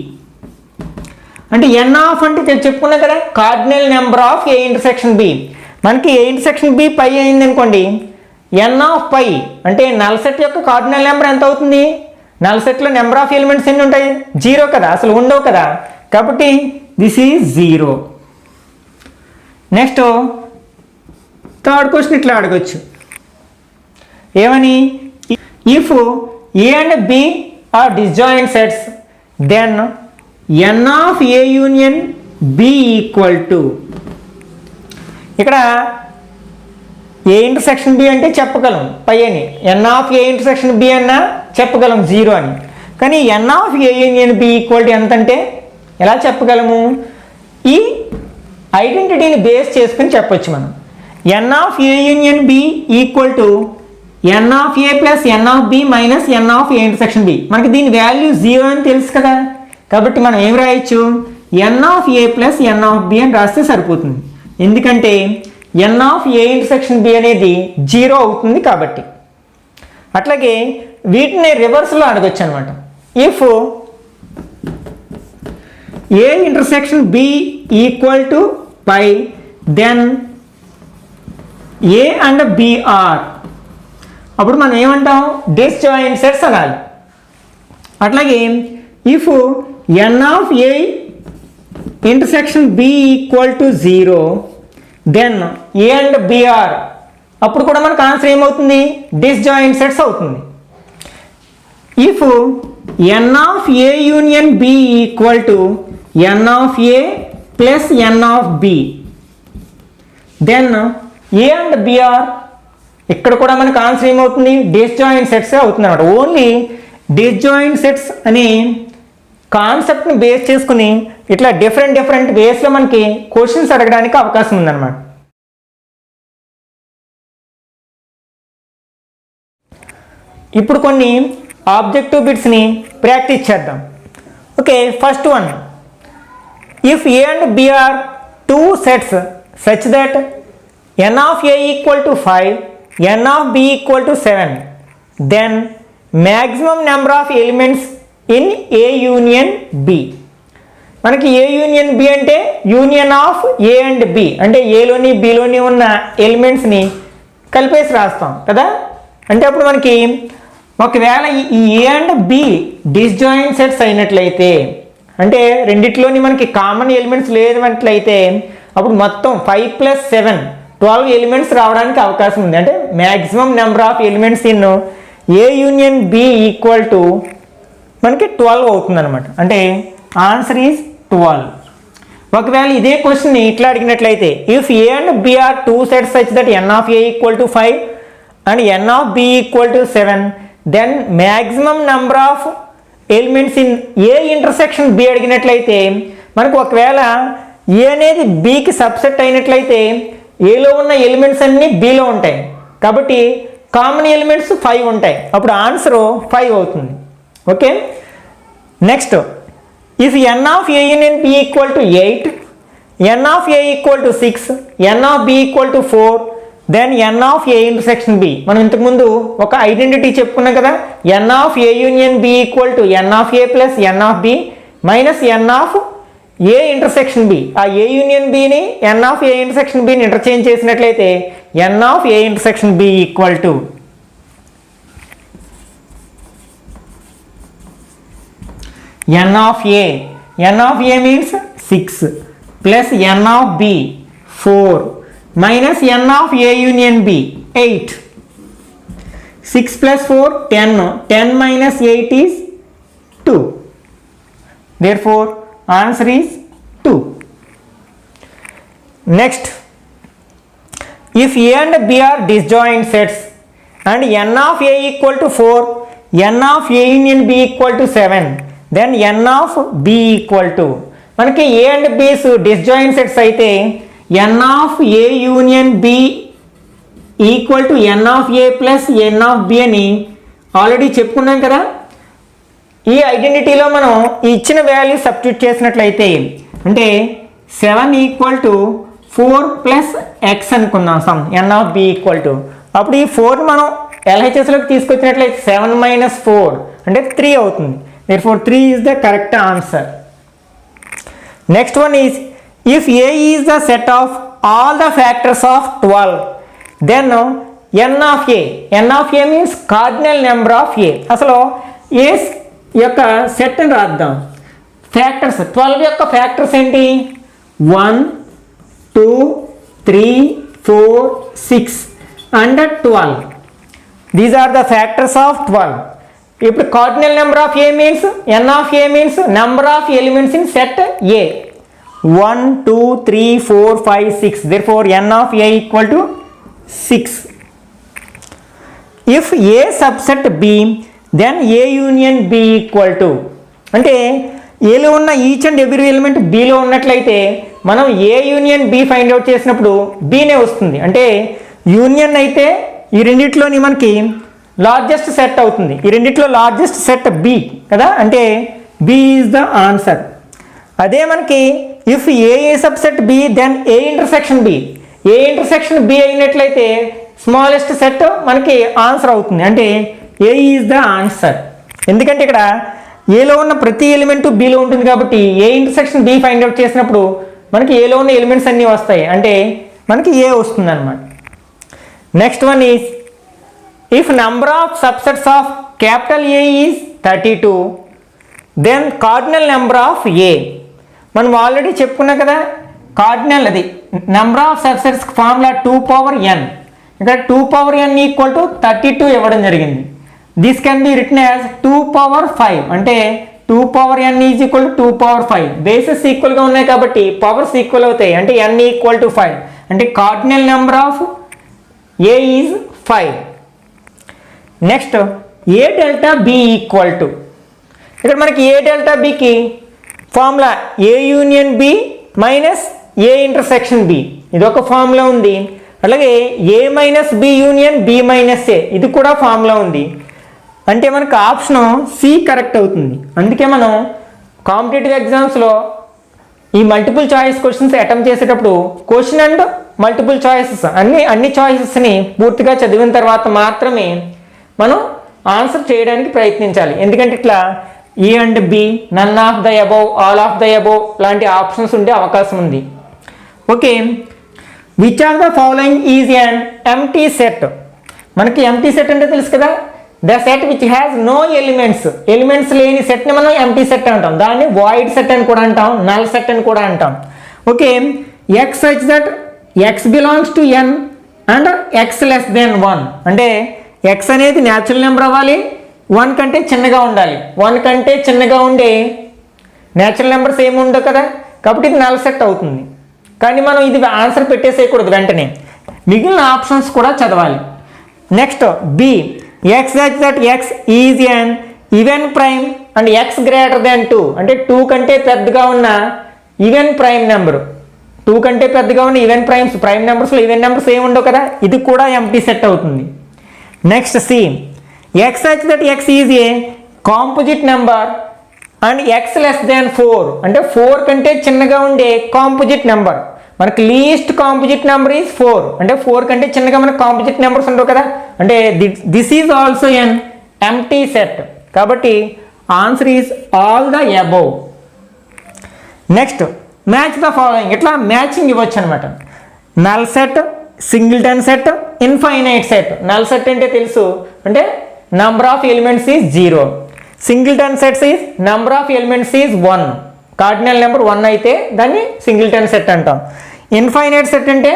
అంటే ఎన్ ఆఫ్ అంటే చెప్పుకున్నాం కదా cardinal number of A intersection B. మనకి ఏ ఇంటర్సెక్షన్ బి పై అయింది అనుకోండి, ఎన్ ఆఫ్ పై అంటే నల్ సెట్ యొక్క కార్డినల్ నెంబర్ ఎంత అవుతుంది, నల్ సెట్లో నెంబర్ ఆఫ్ ఎలిమెంట్స్ ఎన్ని ఉంటాయి, 0 కదా, అసలు ఉండవు కదా, కాబట్టి this is 0. Next third question ఇట్లా అడగొచ్చు, ఏమని, if A and B are disjoint sets then n of A union B equal to, ఇక్కడ ఏ ఇంటర్సెక్షన్ బి అంటే చెప్పగలం పై అని, n of A intersection B అన్నా చెప్పగలం 0 అని, కానీ n of A union B equal to ఎంత అంటే ఎలా చెప్పగలము, ఈ ఐడెంటిటీని బేస్ చేసుకుని చెప్పొచ్చు మనం. N of A union B equal to n of A plus n of B minus n of A intersection B. మనకి దీని వాల్యూ 0 అని తెలుసు కదా, కాబట్టి మనం ఏం రాయొచ్చు, n of A plus n of B అని రాస్తే సరిపోతుంది, ఎందుకంటే n of A intersection B అనేది 0 అవుతుంది కాబట్టి. అట్లాగే వీటిని రివర్స్లో అడగొచ్చు అనమాట, if A intersection B equal to phi then A and B are, అప్పుడు మనం ఏమంటాం డిస్జాయింట్ సెట్స్ అనాలి. అట్లాగే if n of A intersection B equal to 0 then A and B are, అప్పుడు కూడా మనకు ఆన్సర్ ఏమవుతుంది, డిస్జాయింట్ సెట్స్ అవుతుంది. If n of A union B equal to n of A plus n of B then A and B are, ఇక్కడ కూడా మనకు answer ఏమవుతుంది, disjoint sets అవుతుంది అనమాట. ఓన్లీ డిస్జాయింట్ సెట్స్ అనే కాన్సెప్ట్ని బేస్ చేసుకుని ఇట్లా డిఫరెంట్ వేస్లో మనకి క్వశ్చన్స్ అడగడానికి అవకాశం ఉందన్నమాట. ఇప్పుడు కొన్ని ఆబ్జెక్టివ్ బిట్స్ని ప్రాక్టీస్ చేద్దాం. Okay, first one, if A and B are 2 sets such that n of a equal to 5, n of b equal to 7, then maximum number of elements in a union b. మనకి A union B అంటే union of A and B, అంటే ఏలోని బిలోని ఉన్న ఎలిమెంట్స్ని కలిపేసి రాస్తాం కదా. అంటే అప్పుడు మనకి ఒకవేళ ఈ A and B disjoint sets అయినట్లయితే, అంటే రెండిట్లోని మనకి కామన్ ఎలిమెంట్స్ లేనట్లయితే అప్పుడు మొత్తం 5 + 7 12 ఎలిమెంట్స్ రావడానికి అవకాశం ఉంది. అంటే maximum number of elements in A union B equal to మనకి 12 అవుతుంది అనమాట. అంటే ఆన్సర్ ఈజ్ 12. ఒకవేళ ఇదే క్వశ్చన్ని ఇట్లా అడిగినట్లయితే, if A and B are 2 sets such that n of a equal to 5 and n of b equal to 7, then maximum number of elements in a intersection b అడిగినట్లయితే మనకు ఒకవేళ ఏ అనేది బికి సబ్సెట్ అయినట్లయితే ఏలో ఉన్న ఎలిమెంట్స్ అన్నీ బిలో ఉంటాయి, కాబట్టి కామన్ ఎలిమెంట్స్ 5 ఉంటాయి, అప్పుడు ఆన్సర్ 5 అవుతుంది. Okay, next, if n of a union b equal to 8, n of a equal to 6, n of b equal to 4, then n of a intersection b. మనం ఇంతకుముందు ఒక identity చెప్పుకున్నాం కదా, n of a union b equal to n of a plus n of b minus n of a intersection b. ఆ a union bని n of a intersection bని interchange చేసినట్లయితే n of a intersection b equal to n of a means 6 plus n of b 4 minus n of a union b 8. 6 plus 4 10 minus 8 is 2. Therefore answer is 2. Next, if a and b are disjoint sets and n of a equal to 4, n of a union b equal to 7, then n of b equal to, మనకి a and b's disjoint sets అయితే n of A union B equal to n of A plus n of B అని already చెప్పుకున్నాం కదా. ఈ ఐడెంటిటీలో మనం ఈ ఇచ్చిన value substitute చేసినట్లయితే అంటే 7 ఈక్వల్ టు 4 ప్లస్ ఎక్స్ అనుకున్నాం sum n of B equal to, అప్పుడు ఈ 4 మనం LHSలోకి తీసుకొచ్చినట్లయితే 7 మైనస్ 4 అంటే 3 అవుతుంది. therefore 3 is the correct answer. Next one is if A is the set of all the factors of 12 then n of A means cardinal number of A. అసలు A యొక్క set అని రాద్దాం. Factors 12 యొక్క factors ఏంటి? 1 2 3 4 6 and 12. These are the factors of 12. ఇప్పుడు cardinal number of A means n of A means number of elements in set A. 1 2 3 4 5 6. Therefore n of A equal to 6. If A subset B then A union B equal to, అంటే ఏలో ఉన్న each and every element below ఉన్నట్లయితే మనం A union B find out చేసినప్పుడు బీనే వస్తుంది. అంటే union అయితే ఈ రెండిట్లోని మనకి లార్జెస్ట్ సెట్ అవుతుంది. ఈ రెండిట్లో లార్జెస్ట్ సెట్ బి కదా, అంటే బి ఈజ్ ద ఆన్సర్. అదే మనకి if A subset B then A intersection B, A intersection B అయినట్లయితే స్మాలెస్ట్ సెట్ మనకి ఆన్సర్ అవుతుంది. అంటే ఏ ఈజ్ ద ఆన్సర్. ఎందుకంటే ఇక్కడ ఏలో ఉన్న ప్రతి ఎలిమెంట్ బిలో ఉంటుంది కాబట్టి A intersection B find out చేసినప్పుడు మనకి ఏలో ఉన్న ఎలిమెంట్స్ అన్నీ వస్తాయి, అంటే మనకి ఏ వస్తుంది అనమాట. Next one is if number of subsets of capital A is 32 then cardinal number of A. మనం ఆల్రెడీ చెప్పుకున్నాం కదా, కార్డినల్ అది number of subsets formula 2 power n. ఇక్కడ 2 పవర్ n ఈక్వల్ టు 32 ఇవ్వడం జరిగింది. This can be written as 2 power 5, అంటే 2 power n is equal to 2 power 5. Bases ఈక్వల్గా ఉన్నాయి కాబట్టి పవర్స్ ఈక్వల్ అవుతాయి, అంటే n ఈక్వల్ టు 5. అంటే cardinal number of A is 5. Next A delta B equal to, ఇక్కడ మనకి ఏ డెల్టా బికి formula A union B minus A intersection B, ఇదొక ఫార్ములా ఉంది. అలాగే A minus B union B minus A, ఇది కూడా formula ఉంది. అంటే మనకు ఆప్షన్ సి కరెక్ట్ అవుతుంది. అందుకే మనం కాంపిటేటివ్ ఎగ్జామ్స్లో ఈ మల్టిపుల్ చాయిస్ క్వశ్చన్స్ అటెంప్ట్ చేసేటప్పుడు క్వశ్చన్ అండ్ మల్టిపుల్ చాయిసెస్ అన్ని చాయిసెస్ని పూర్తిగా చదివిన తర్వాత మాత్రమే మనం ఆన్సర్ చేయడానికి ప్రయత్నించాలి. ఎందుకంటే ఇట్లా A and B, none of the above, all of the above లాంటి ఆప్షన్స్ ఉండే అవకాశం ఉంది. Okay, which of the following is an empty set. మనకి ఎంటీ సెట్ అంటే తెలుసు కదా, the set which has no elements లేని సెట్ని మనం ఎంటీ సెట్ అంటాం. దాన్ని వాయిడ్ సెట్ అని కూడా అంటాం, నల్ సెట్ అని కూడా అంటాం. Okay, x such that x belongs to N and x less then 1. అంటే ఎక్స్ అనేది న్యాచురల్ నెంబర్ అవ్వాలి, 1 కంటే చిన్నగా ఉండాలి. 1 కంటే చిన్నగా ఉండే న్యాచురల్ నెంబర్స్ ఏమి ఉండవు కదా, కాబట్టి ఇది నల్ సెట్ అవుతుంది. కానీ మనం ఇది ఆన్సర్ పెట్టేసేయకూడదు, వెంటనే మిగిలిన ఆప్షన్స్ కూడా చదవాలి. Next B, x such that x is an even prime and x greater than 2. అంటే 2 కంటే పెద్దగా ఉన్న ఈవెన్ ప్రైమ్ నెంబరు, 2 కంటే పెద్దగా ఉన్న ఈవెన్ ప్రైమ్ నెంబర్స్లో ఈవెన్ నెంబర్స్ ఏమి ఉండవు కదా, ఇది కూడా ఎంటీ సెట్ అవుతుంది. Next C, x such that x is a composite number and x less than 4. అంటే 4 కంటే చిన్నగా ఉండే కాంపోజిట్ నెంబర్. మనకి లీస్ట్ కాంపోజిట్ నెంబర్ ఈజ్ 4. అంటే 4 కంటే చిన్నగా మనకు కాంపోజిట్ నెంబర్స్ ఉండవు కదా, అంటే this is also an empty set. కాబట్టి answer is all the above. Next match the following. ఇట్లా మ్యాచింగ్ ఇవ్వచ్చు అనమాట. Null set, singleton set, infinite set. Null set అంటే తెలుసు, అంటే number of elements is 0. Singleton sets is number of elements is 1. Cardinal number 1 అయితే దాన్ని singleton set అంటాం. Infinite set అంటే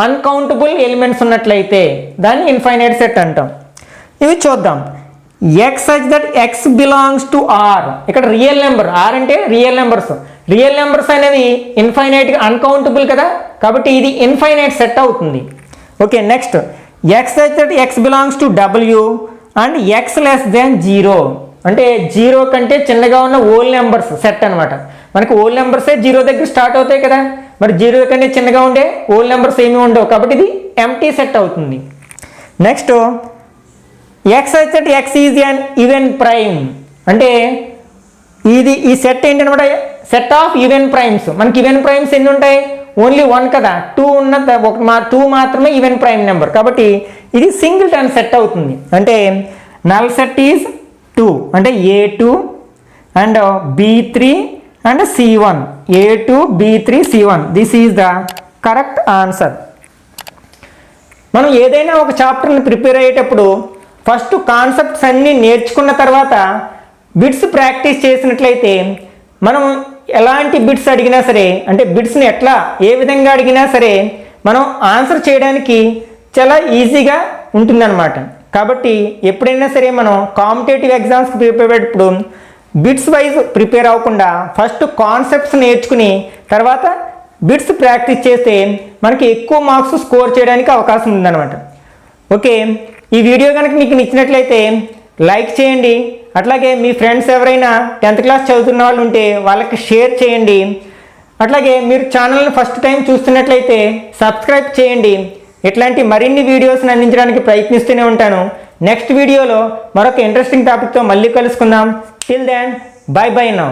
అన్కౌంటబుల్ ఎలిమెంట్స్ ఉన్నట్లయితే దాన్ని ఇన్ఫైనైట్ సెట్ అంటాం. ఇవి చూద్దాం. X such that x belongs to R. ఇక్కడ రియల్ నెంబర్, ఆర్ అంటే రియల్ నెంబర్స్ అనేవి ఇన్ఫైనైట్గా అన్కౌంటబుల్ కదా, కాబట్టి ఇది ఇన్ఫైనైట్ సెట్ అవుతుంది. Okay, next x such that x belongs to W and x less then 0. అంటే 0 కంటే చిన్నగా ఉన్న ఓల్ నెంబర్స్ సెట్ అనమాట. మనకు ఓల్ నెంబర్సే 0 దగ్గర స్టార్ట్ అవుతాయి కదా, మరి 0 కన్నా చిన్నగా ఉండే హోల్ నెంబర్స్ ఏమీ ఉండవు, కాబట్టి ఇది ఎంటీ సెట్ అవుతుంది. నెక్స్ట్ ఎక్స్ అయితే X is an even prime, అంటే ఈ సెట్ ఏంటనమాట, సెట్ ఆఫ్ ఈవెన్ ప్రైమ్స్. మనకి ఈవెన్ ప్రైమ్స్ ఎన్ని ఉంటాయి, ఓన్లీ 1 కదా, 2 ఉన్న 2 మాత్రమే ఈవెన్ ప్రైమ్ నెంబర్, కాబట్టి ఇది సింగిల్టన్ సెట్ అవుతుంది. అంటే నల్ సెట్ ఈజ్ 2, అంటే A2 and B3 and C1, A2 B3 C1, this is the correct answer. మనం ఏదైనా ఒక చాప్టర్ని ప్రిపేర్ అయ్యేటప్పుడు ఫస్ట్ కాన్సెప్ట్స్ అన్నీ నేర్చుకున్న తర్వాత బిట్స్ ప్రాక్టీస్ చేసినట్లయితే మనం ఎలాంటి బిట్స్ అడిగినా సరే, అంటే బిట్స్ని ఏ విధంగా అడిగినా సరే మనం ఆన్సర్ చేయడానికి చాలా ఈజీగా ఉంటుందన్నమాట. కాబట్టి ఎప్పుడైనా సరే మనం కాంపిటేటివ్ ఎగ్జామ్స్కి ప్రిపేర్ అయ్యేటప్పుడు బిట్స్ వైజ్ ప్రిపేర్ అవ్వకుండా ఫస్ట్ కాన్సెప్ట్స్ నేర్చుకుని తర్వాత బిట్స్ ప్రాక్టీస్ చేస్తే మనకి ఎక్కువ మార్క్స్ స్కోర్ చేయడానికి అవకాశం ఉందన్నమాట. ఓకే, ఈ వీడియో కనుక మీకు నచ్చినట్లయితే లైక్ చేయండి. అట్లాగే మీ ఫ్రెండ్స్ ఎవరైనా 10th క్లాస్ చదువుతున్న వాళ్ళు ఉంటే వాళ్ళకి షేర్ చేయండి. అట్లాగే మీరు ఛానల్ని ఫస్ట్ టైం చూస్తున్నట్లయితే సబ్స్క్రైబ్ చేయండి. ఇట్లాంటి మరిన్ని వీడియోస్ని అందించడానికి ప్రయత్నిస్తూనే ఉంటాను. నెక్స్ట్ వీడియోలో మరొక ఇంట్రెస్టింగ్ టాపిక్తో మళ్ళీ కలుసుకుందాం. Till then, bye bye now.